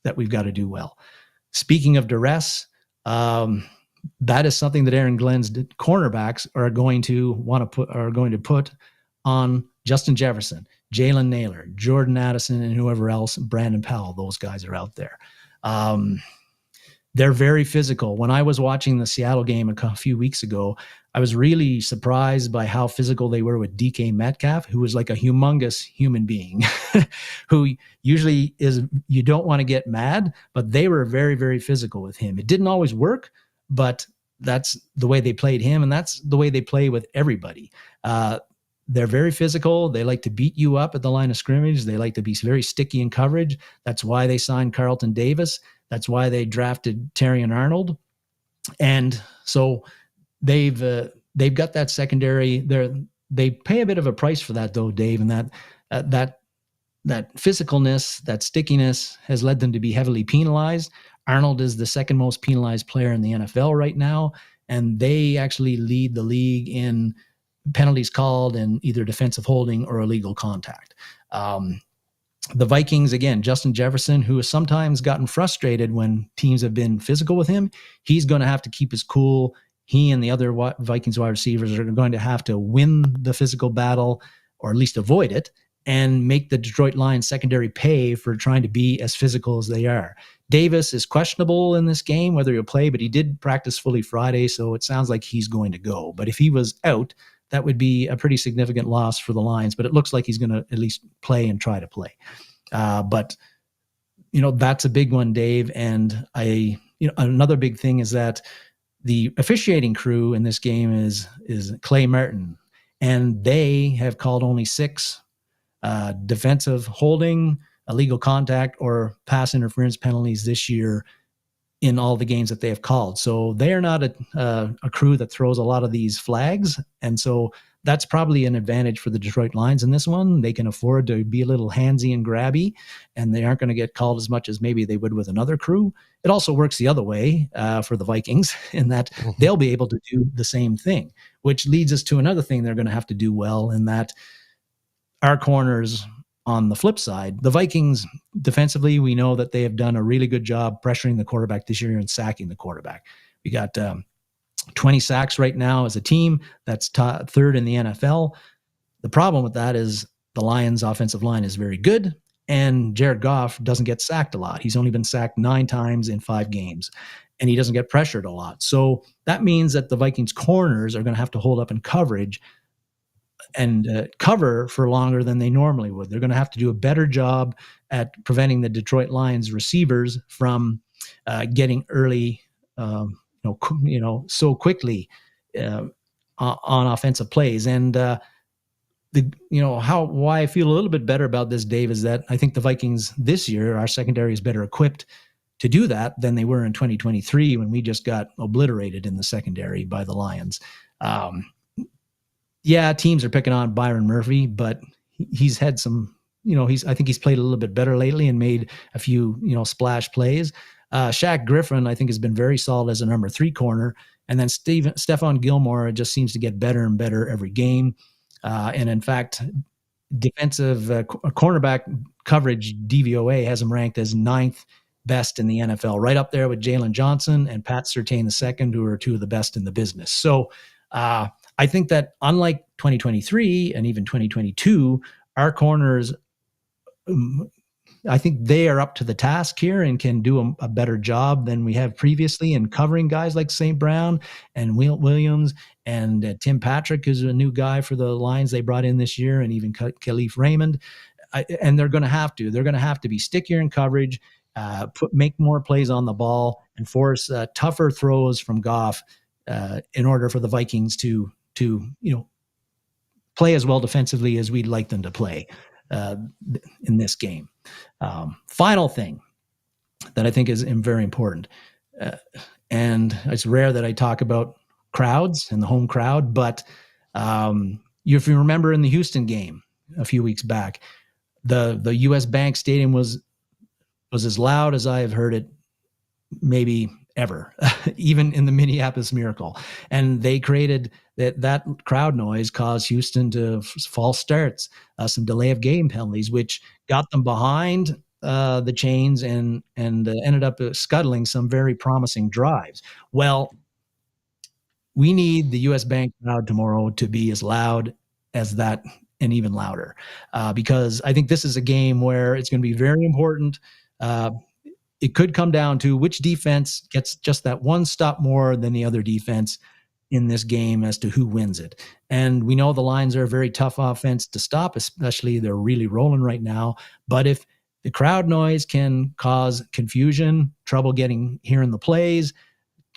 that we've got to do well. Speaking of duress, that is something that Aaron Glenn's cornerbacks are going to put on Justin Jefferson, Jalen Naylor, Jordan Addison, and whoever else, Brandon Powell. Those guys are out there. They're very physical. When I was watching the Seattle game a few weeks ago, I was really surprised by how physical they were with DK Metcalf, who was like a humongous human being, who usually is, you don't want to get mad, but they were very, very physical with him. It didn't always work, but that's the way they played him, and that's the way they play with everybody. They're very physical. They like to beat you up at the line of scrimmage. They like to be very sticky in coverage. That's why they signed Carlton Davis. That's why they drafted Terrion Arnold. And so they've got that secondary there. They pay a bit of a price for that though, Dave, and that physicalness, that stickiness has led them to be heavily penalized. Arnold is the second most penalized player in the NFL right now, and they actually lead the league in penalties called and either defensive holding or illegal contact. The Vikings, again, Justin Jefferson, who has sometimes gotten frustrated when teams have been physical with him, he's going to have to keep his cool. He and the other Vikings wide receivers are going to have to win the physical battle, or at least avoid it, and make the Detroit Lions secondary pay for trying to be as physical as they are. Davis is questionable in this game, whether he'll play, but he did practice fully Friday, so it sounds like he's going to go. But if he was out, that would be a pretty significant loss for the Lions, but it looks like he's going to at least play and try to play. But that's a big one, Dave. And another big thing is that the officiating crew in this game is Clay Martin, and they have called only 6 defensive holding, illegal contact, or pass interference penalties this year in all the games that they have called. So they are not a crew that throws a lot of these flags. And so that's probably an advantage for the Detroit Lions in this one. They can afford to be a little handsy and grabby, and they aren't going to get called as much as maybe they would with another crew. It also works the other way for the Vikings in that they'll be able to do the same thing, which leads us to another thing they're going to have to do well, in that our corners on the flip side, the Vikings defensively, we know that they have done a really good job pressuring the quarterback this year and sacking the quarterback. We got 20 sacks right now as a team. That's third in the NFL. The problem with that is the Lions' offensive line is very good, and Jared Goff doesn't get sacked a lot. He's only been sacked 9 times in 5 games, and he doesn't get pressured a lot. So that means that the Vikings' corners are going to have to hold up in coverage and cover for longer than they normally would. They're going to have to do a better job at preventing the Detroit Lions receivers from getting early, so quickly on offensive plays. And why I feel a little bit better about this, Dave, is that I think the Vikings this year, our secondary is better equipped to do that than they were in 2023 when we just got obliterated in the secondary by the Lions. Teams are picking on Byron Murphy, but he's had some, I think he's played a little bit better lately and made a few, splash plays. Shaq Griffin, I think, has been very solid as a number 3 corner. And then Stephon Gilmore just seems to get better and better every game. And in fact, defensive cornerback coverage DVOA has him ranked as 9th best in the NFL, right up there with Jalen Johnson and Pat Surtain II, who are 2 of the best in the business. So I think that unlike 2023 and even 2022, our corners, I think they are up to the task here and can do a better job than we have previously in covering guys like St. Brown and Will Williams and Tim Patrick, who's a new guy for the Lions they brought in this year, and even Khalif Raymond. And they're going to have to be stickier in coverage, make more plays on the ball, and force tougher throws from Goff in order for the Vikings to play as well defensively as we'd like them to play in this game. Final thing that I think is very important, and it's rare that I talk about crowds and the home crowd, but if you remember in the Houston game a few weeks back, the U.S. Bank Stadium was as loud as I have heard it maybe ever, even in the Minneapolis Miracle. And they created that crowd noise caused Houston to false starts, some delay of game penalties, which got them behind the chains and ended up scuttling some very promising drives. Well, we need the U.S. Bank crowd tomorrow to be as loud as that and even louder, because I think this is a game where it's going to be very important. It could come down to which defense gets just that one stop more than the other defense in this game as to who wins it. And we know the Lions are a very tough offense to stop, especially they're really rolling right now. But if the crowd noise can cause confusion, trouble hearing the plays,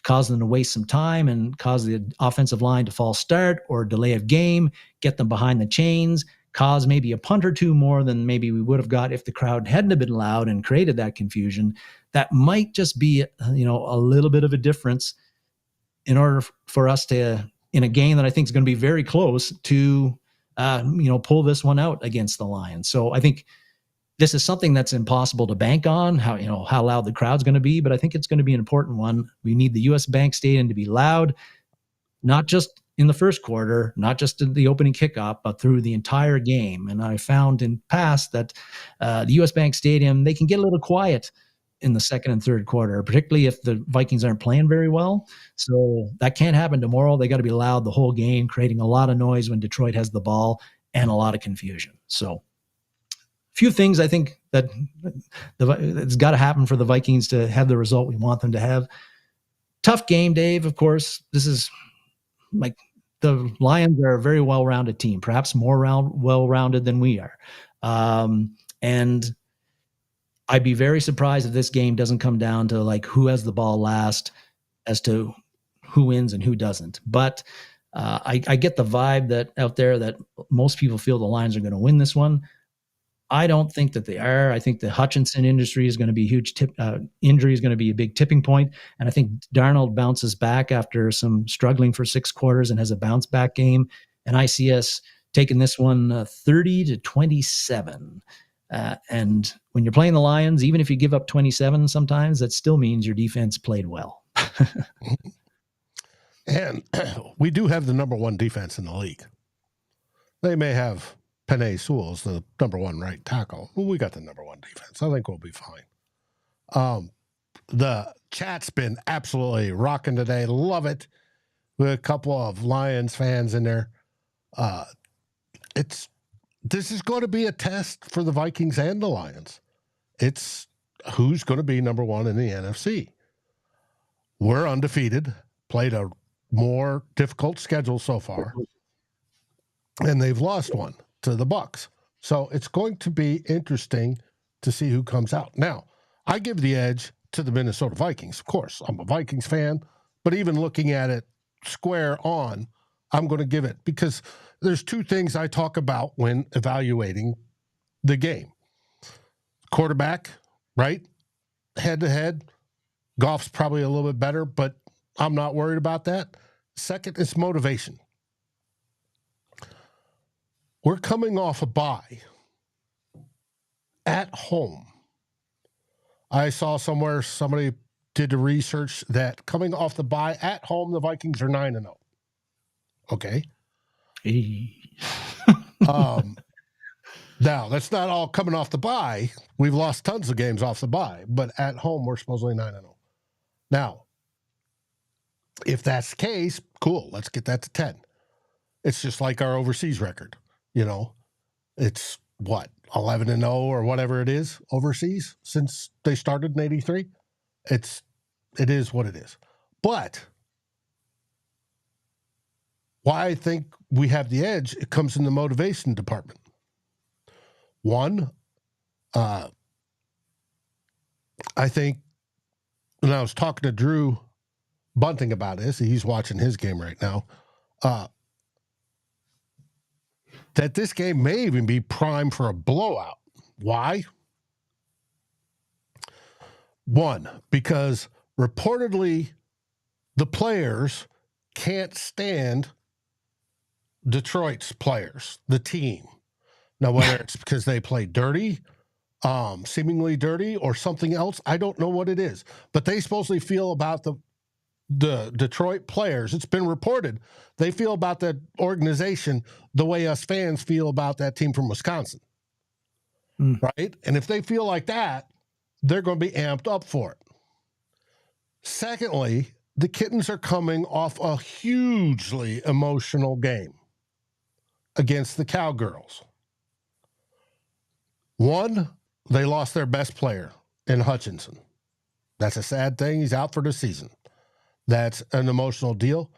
cause them to waste some time and cause the offensive line to false start or delay of game, get them behind the chains, cause maybe a punt or 2 more than maybe we would have got if the crowd hadn't have been loud and created that confusion, that might just be, a little bit of a difference in order for us to, in a game that I think is going to be very close, to, pull this one out against the Lions. So I think this is something that's impossible to bank on, how loud the crowd's going to be, but I think it's going to be an important one. We need the U.S. Bank Stadium to be loud, not just in the first quarter, not just in the opening kickoff, but through the entire game. And I found in past that the U.S. Bank Stadium, they can get a little quiet in the second and third quarter, particularly if the Vikings aren't playing very well. So that can't happen tomorrow. They got to be loud the whole game, creating a lot of noise when Detroit has the ball and a lot of confusion. So a few things I think that it's got to happen for the Vikings to have the result we want them to have. Tough game, Dave, of course. This is like the Lions are a very well-rounded team, perhaps more well-rounded than we are. And I'd be very surprised if this game doesn't come down to like who has the ball last as to who wins and who doesn't. But I get the vibe that out there that most people feel the Lions are going to win this one. I don't think that they are. I think the Hutchinson injury is going to be a huge injury is going to be a big tipping point. And I think Darnold bounces back after some struggling for 6 quarters and has a bounce back game. and I see us taking this one 30-27. And when you're playing the Lions, even if you give up 27 sometimes, that still means your defense played well. And we do have the number one defense in the league. They may have Penei Sewell as the number one right tackle. Well, we got the number one defense. I think we'll be fine. The chat's been absolutely rocking today. Love it. With a couple of Lions fans in there. This is going to be a test for the Vikings and the Lions. It's who's going to be number one in the NFC. We're undefeated, played a more difficult schedule so far, and they've lost one to the Bucs. So it's going to be interesting to see who comes out. Now, I give the edge to the Minnesota Vikings. Of course, I'm a Vikings fan, but even looking at it square on, I'm going to give it because there's two things I talk about when evaluating the game. Quarterback, right? Head-to-head. Goff's probably a little bit better, but I'm not worried about that. Second is motivation. We're coming off a bye at home. I saw somewhere somebody did the research that coming off the bye at home, the Vikings are 9-0. Okay. Now, that's not all coming off the bye. We've lost tons of games off the bye, but at home, we're supposedly 9-0. Now, if that's the case, cool. Let's get that to 10. It's just like our overseas record. You know, it's what, 11-0 or whatever it is overseas since they started in 83. It is what it is. But why I think we have the edge, it comes in the motivation department. One, I think when I was talking to Drew Bunting about this, he's watching his game right now, that this game may even be primed for a blowout. Why? One, because reportedly the players can't stand Detroit's players, the team. Now, whether it's because they play dirty, seemingly dirty, or something else, I don't know what it is. But they supposedly feel about the Detroit players. It's been reported they feel about that organization the way us fans feel about that team from Wisconsin, right? And if they feel like that, they're going to be amped up for it. Secondly, the Kittens are coming off a hugely emotional game against the Cowgirls. One, they lost their best player in Hutchinson. That's a sad thing. He's out for the season. That's an emotional deal.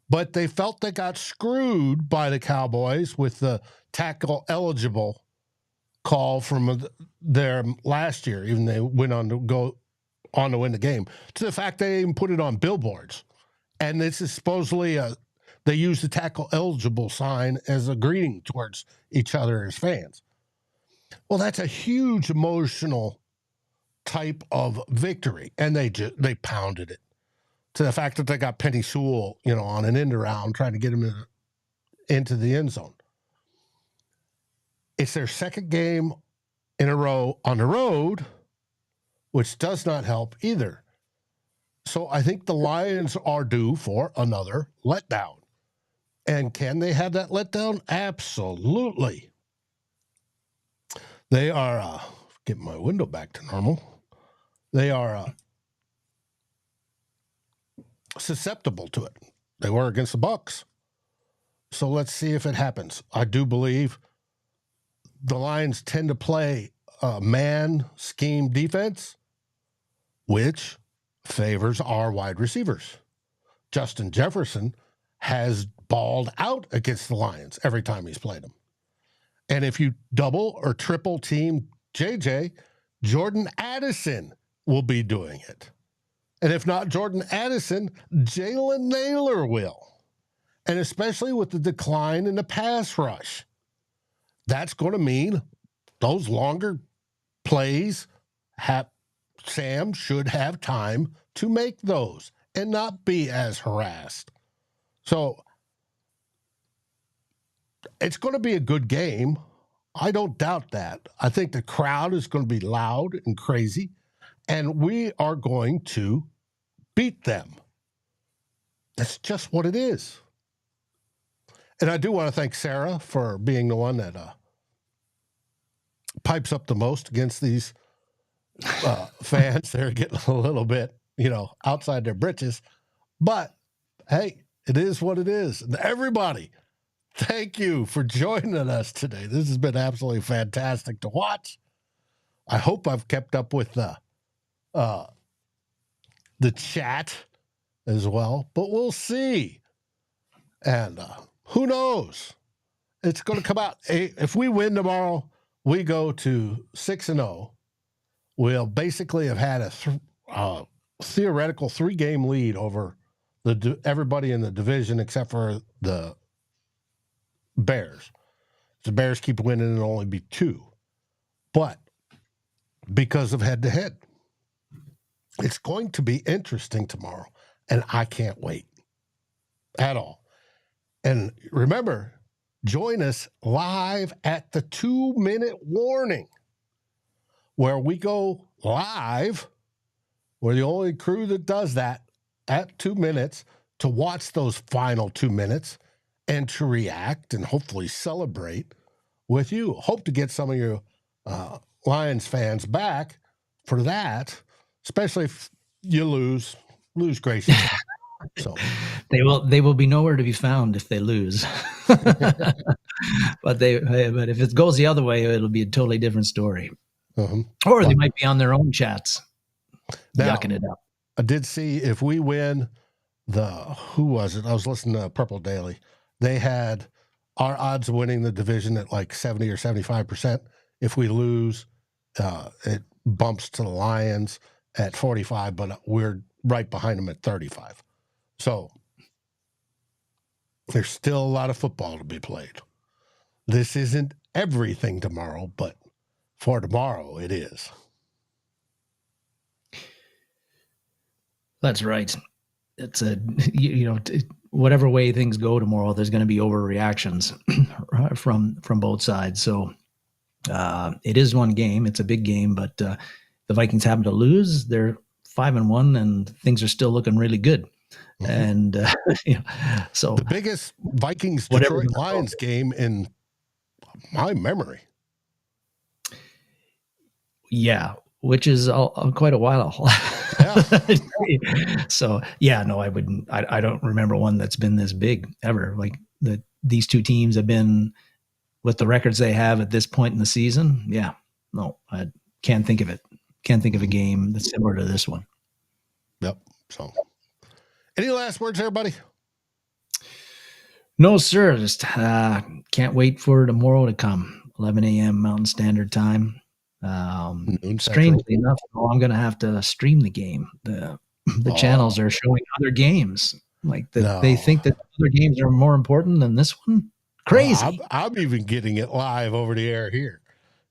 But they felt they got screwed by the Cowboys with the tackle eligible call from their last year, even they went on to go on to win the game, to the fact they even put it on billboards. And this is supposedly they use the tackle eligible sign as a greeting towards each other as fans. Well, that's a huge emotional type of victory, and they pounded it to the fact that they got Penei Sewell, on an end around trying to get him into the end zone. It's their second game in a row on the road, which does not help either. So I think the Lions are due for another letdown. And can they have that letdown? Absolutely. They are, getting my window back to normal. They are susceptible to it. They were against the Bucs. So let's see if it happens. I do believe the Lions tend to play man scheme defense, which favors our wide receivers. Justin Jefferson has balled out against the Lions every time he's played them. And if you double or triple team JJ, Jordan Addison will be doing it. And if not Jordan Addison, Jalen Naylor will. And especially with the decline in the pass rush, that's going to mean those longer plays, Sam should have time to make those and not be as harassed. So it's going to be a good game. I don't doubt that. I think the crowd is going to be loud and crazy, and we are going to beat them. That's just what it is. And I do want to thank Sarah for being the one that pipes up the most against these fans. They're getting a little bit, outside their britches. But, hey, it is what it is. And everybody, thank you for joining us today. This has been absolutely fantastic to watch. I hope I've kept up with the chat as well, but we'll see. And who knows? It's going to come out. If we win tomorrow, we go to 6-0. We'll basically have had a theoretical 3-game lead over everybody in the division except for the Bears. The Bears keep winning and it'll only be 2. But because of head-to-head, it's going to be interesting tomorrow, and I can't wait at all. And remember, join us live at the 2-minute warning, where we go live. We're the only crew that does that at 2 minutes to watch those final 2 minutes and to react and hopefully celebrate with you. Hope to get some of your Lions fans back for that, especially if you lose graciously. So they will be nowhere to be found if they lose. but if it goes the other way, it'll be a totally different story. Or they might be on their own chats, yucking it up. I did see if we win who was it? I was listening to Purple Daily. They had our odds of winning the division at like 70 or 75%. If we lose, it bumps to the Lions at 45, but we're right behind them at 35. So there's still a lot of football to be played. This isn't everything tomorrow, but for tomorrow it is. That's right. It's whatever way things go tomorrow, there's going to be overreactions from both sides. So it is one game. It's a big game, but the Vikings happen to lose. They're 5-1, and things are still looking really good. And so the biggest Vikings Detroit Lions game in my memory. Yeah, which is quite a while. Yeah. So I don't remember one that's been this big ever. Like these two teams have been with the records they have at this point in the season. Yeah, no, I can't think of it. Can't think of a game that's similar to this one. Yep. So, any last words, everybody? No, sir. Just can't wait for tomorrow to come. 11 a.m. Mountain Standard Time. Strangely enough, I'm going to have to stream the game. The channels are showing other games. They think that other games are more important than this one. Crazy. I'm even getting it live over the air here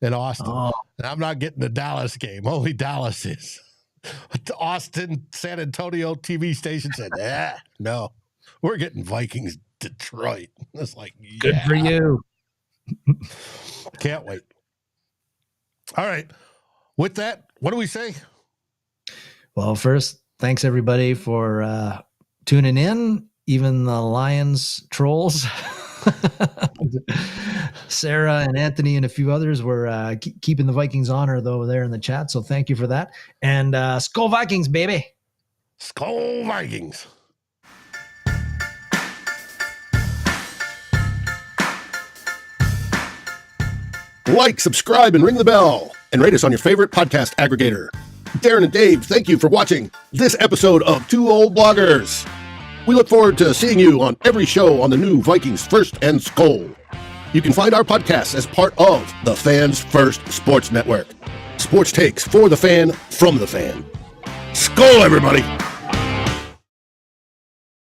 in Austin. And I'm not getting the Dallas game. Only Dallas is. The Austin, San Antonio TV station said, no, we're getting Vikings Detroit. It's like, good for you. Can't wait. All right. With that, what do we say? Well, first, thanks everybody for tuning in. Even the Lions trolls. Sarah and Anthony and a few others were keeping the Vikings honor, though, there in the chat. So thank you for that. And SKOL Vikings, baby. SKOL Vikings. Like, subscribe, and ring the bell. And rate us on your favorite podcast aggregator. Darren and Dave, thank you for watching this episode of Two Old Bloggers. We look forward to seeing you on every show on the new Vikings First and SKOL. You can find our podcast as part of the Fans First Sports Network. Sports takes for the fan, from the fan. SKOL, everybody!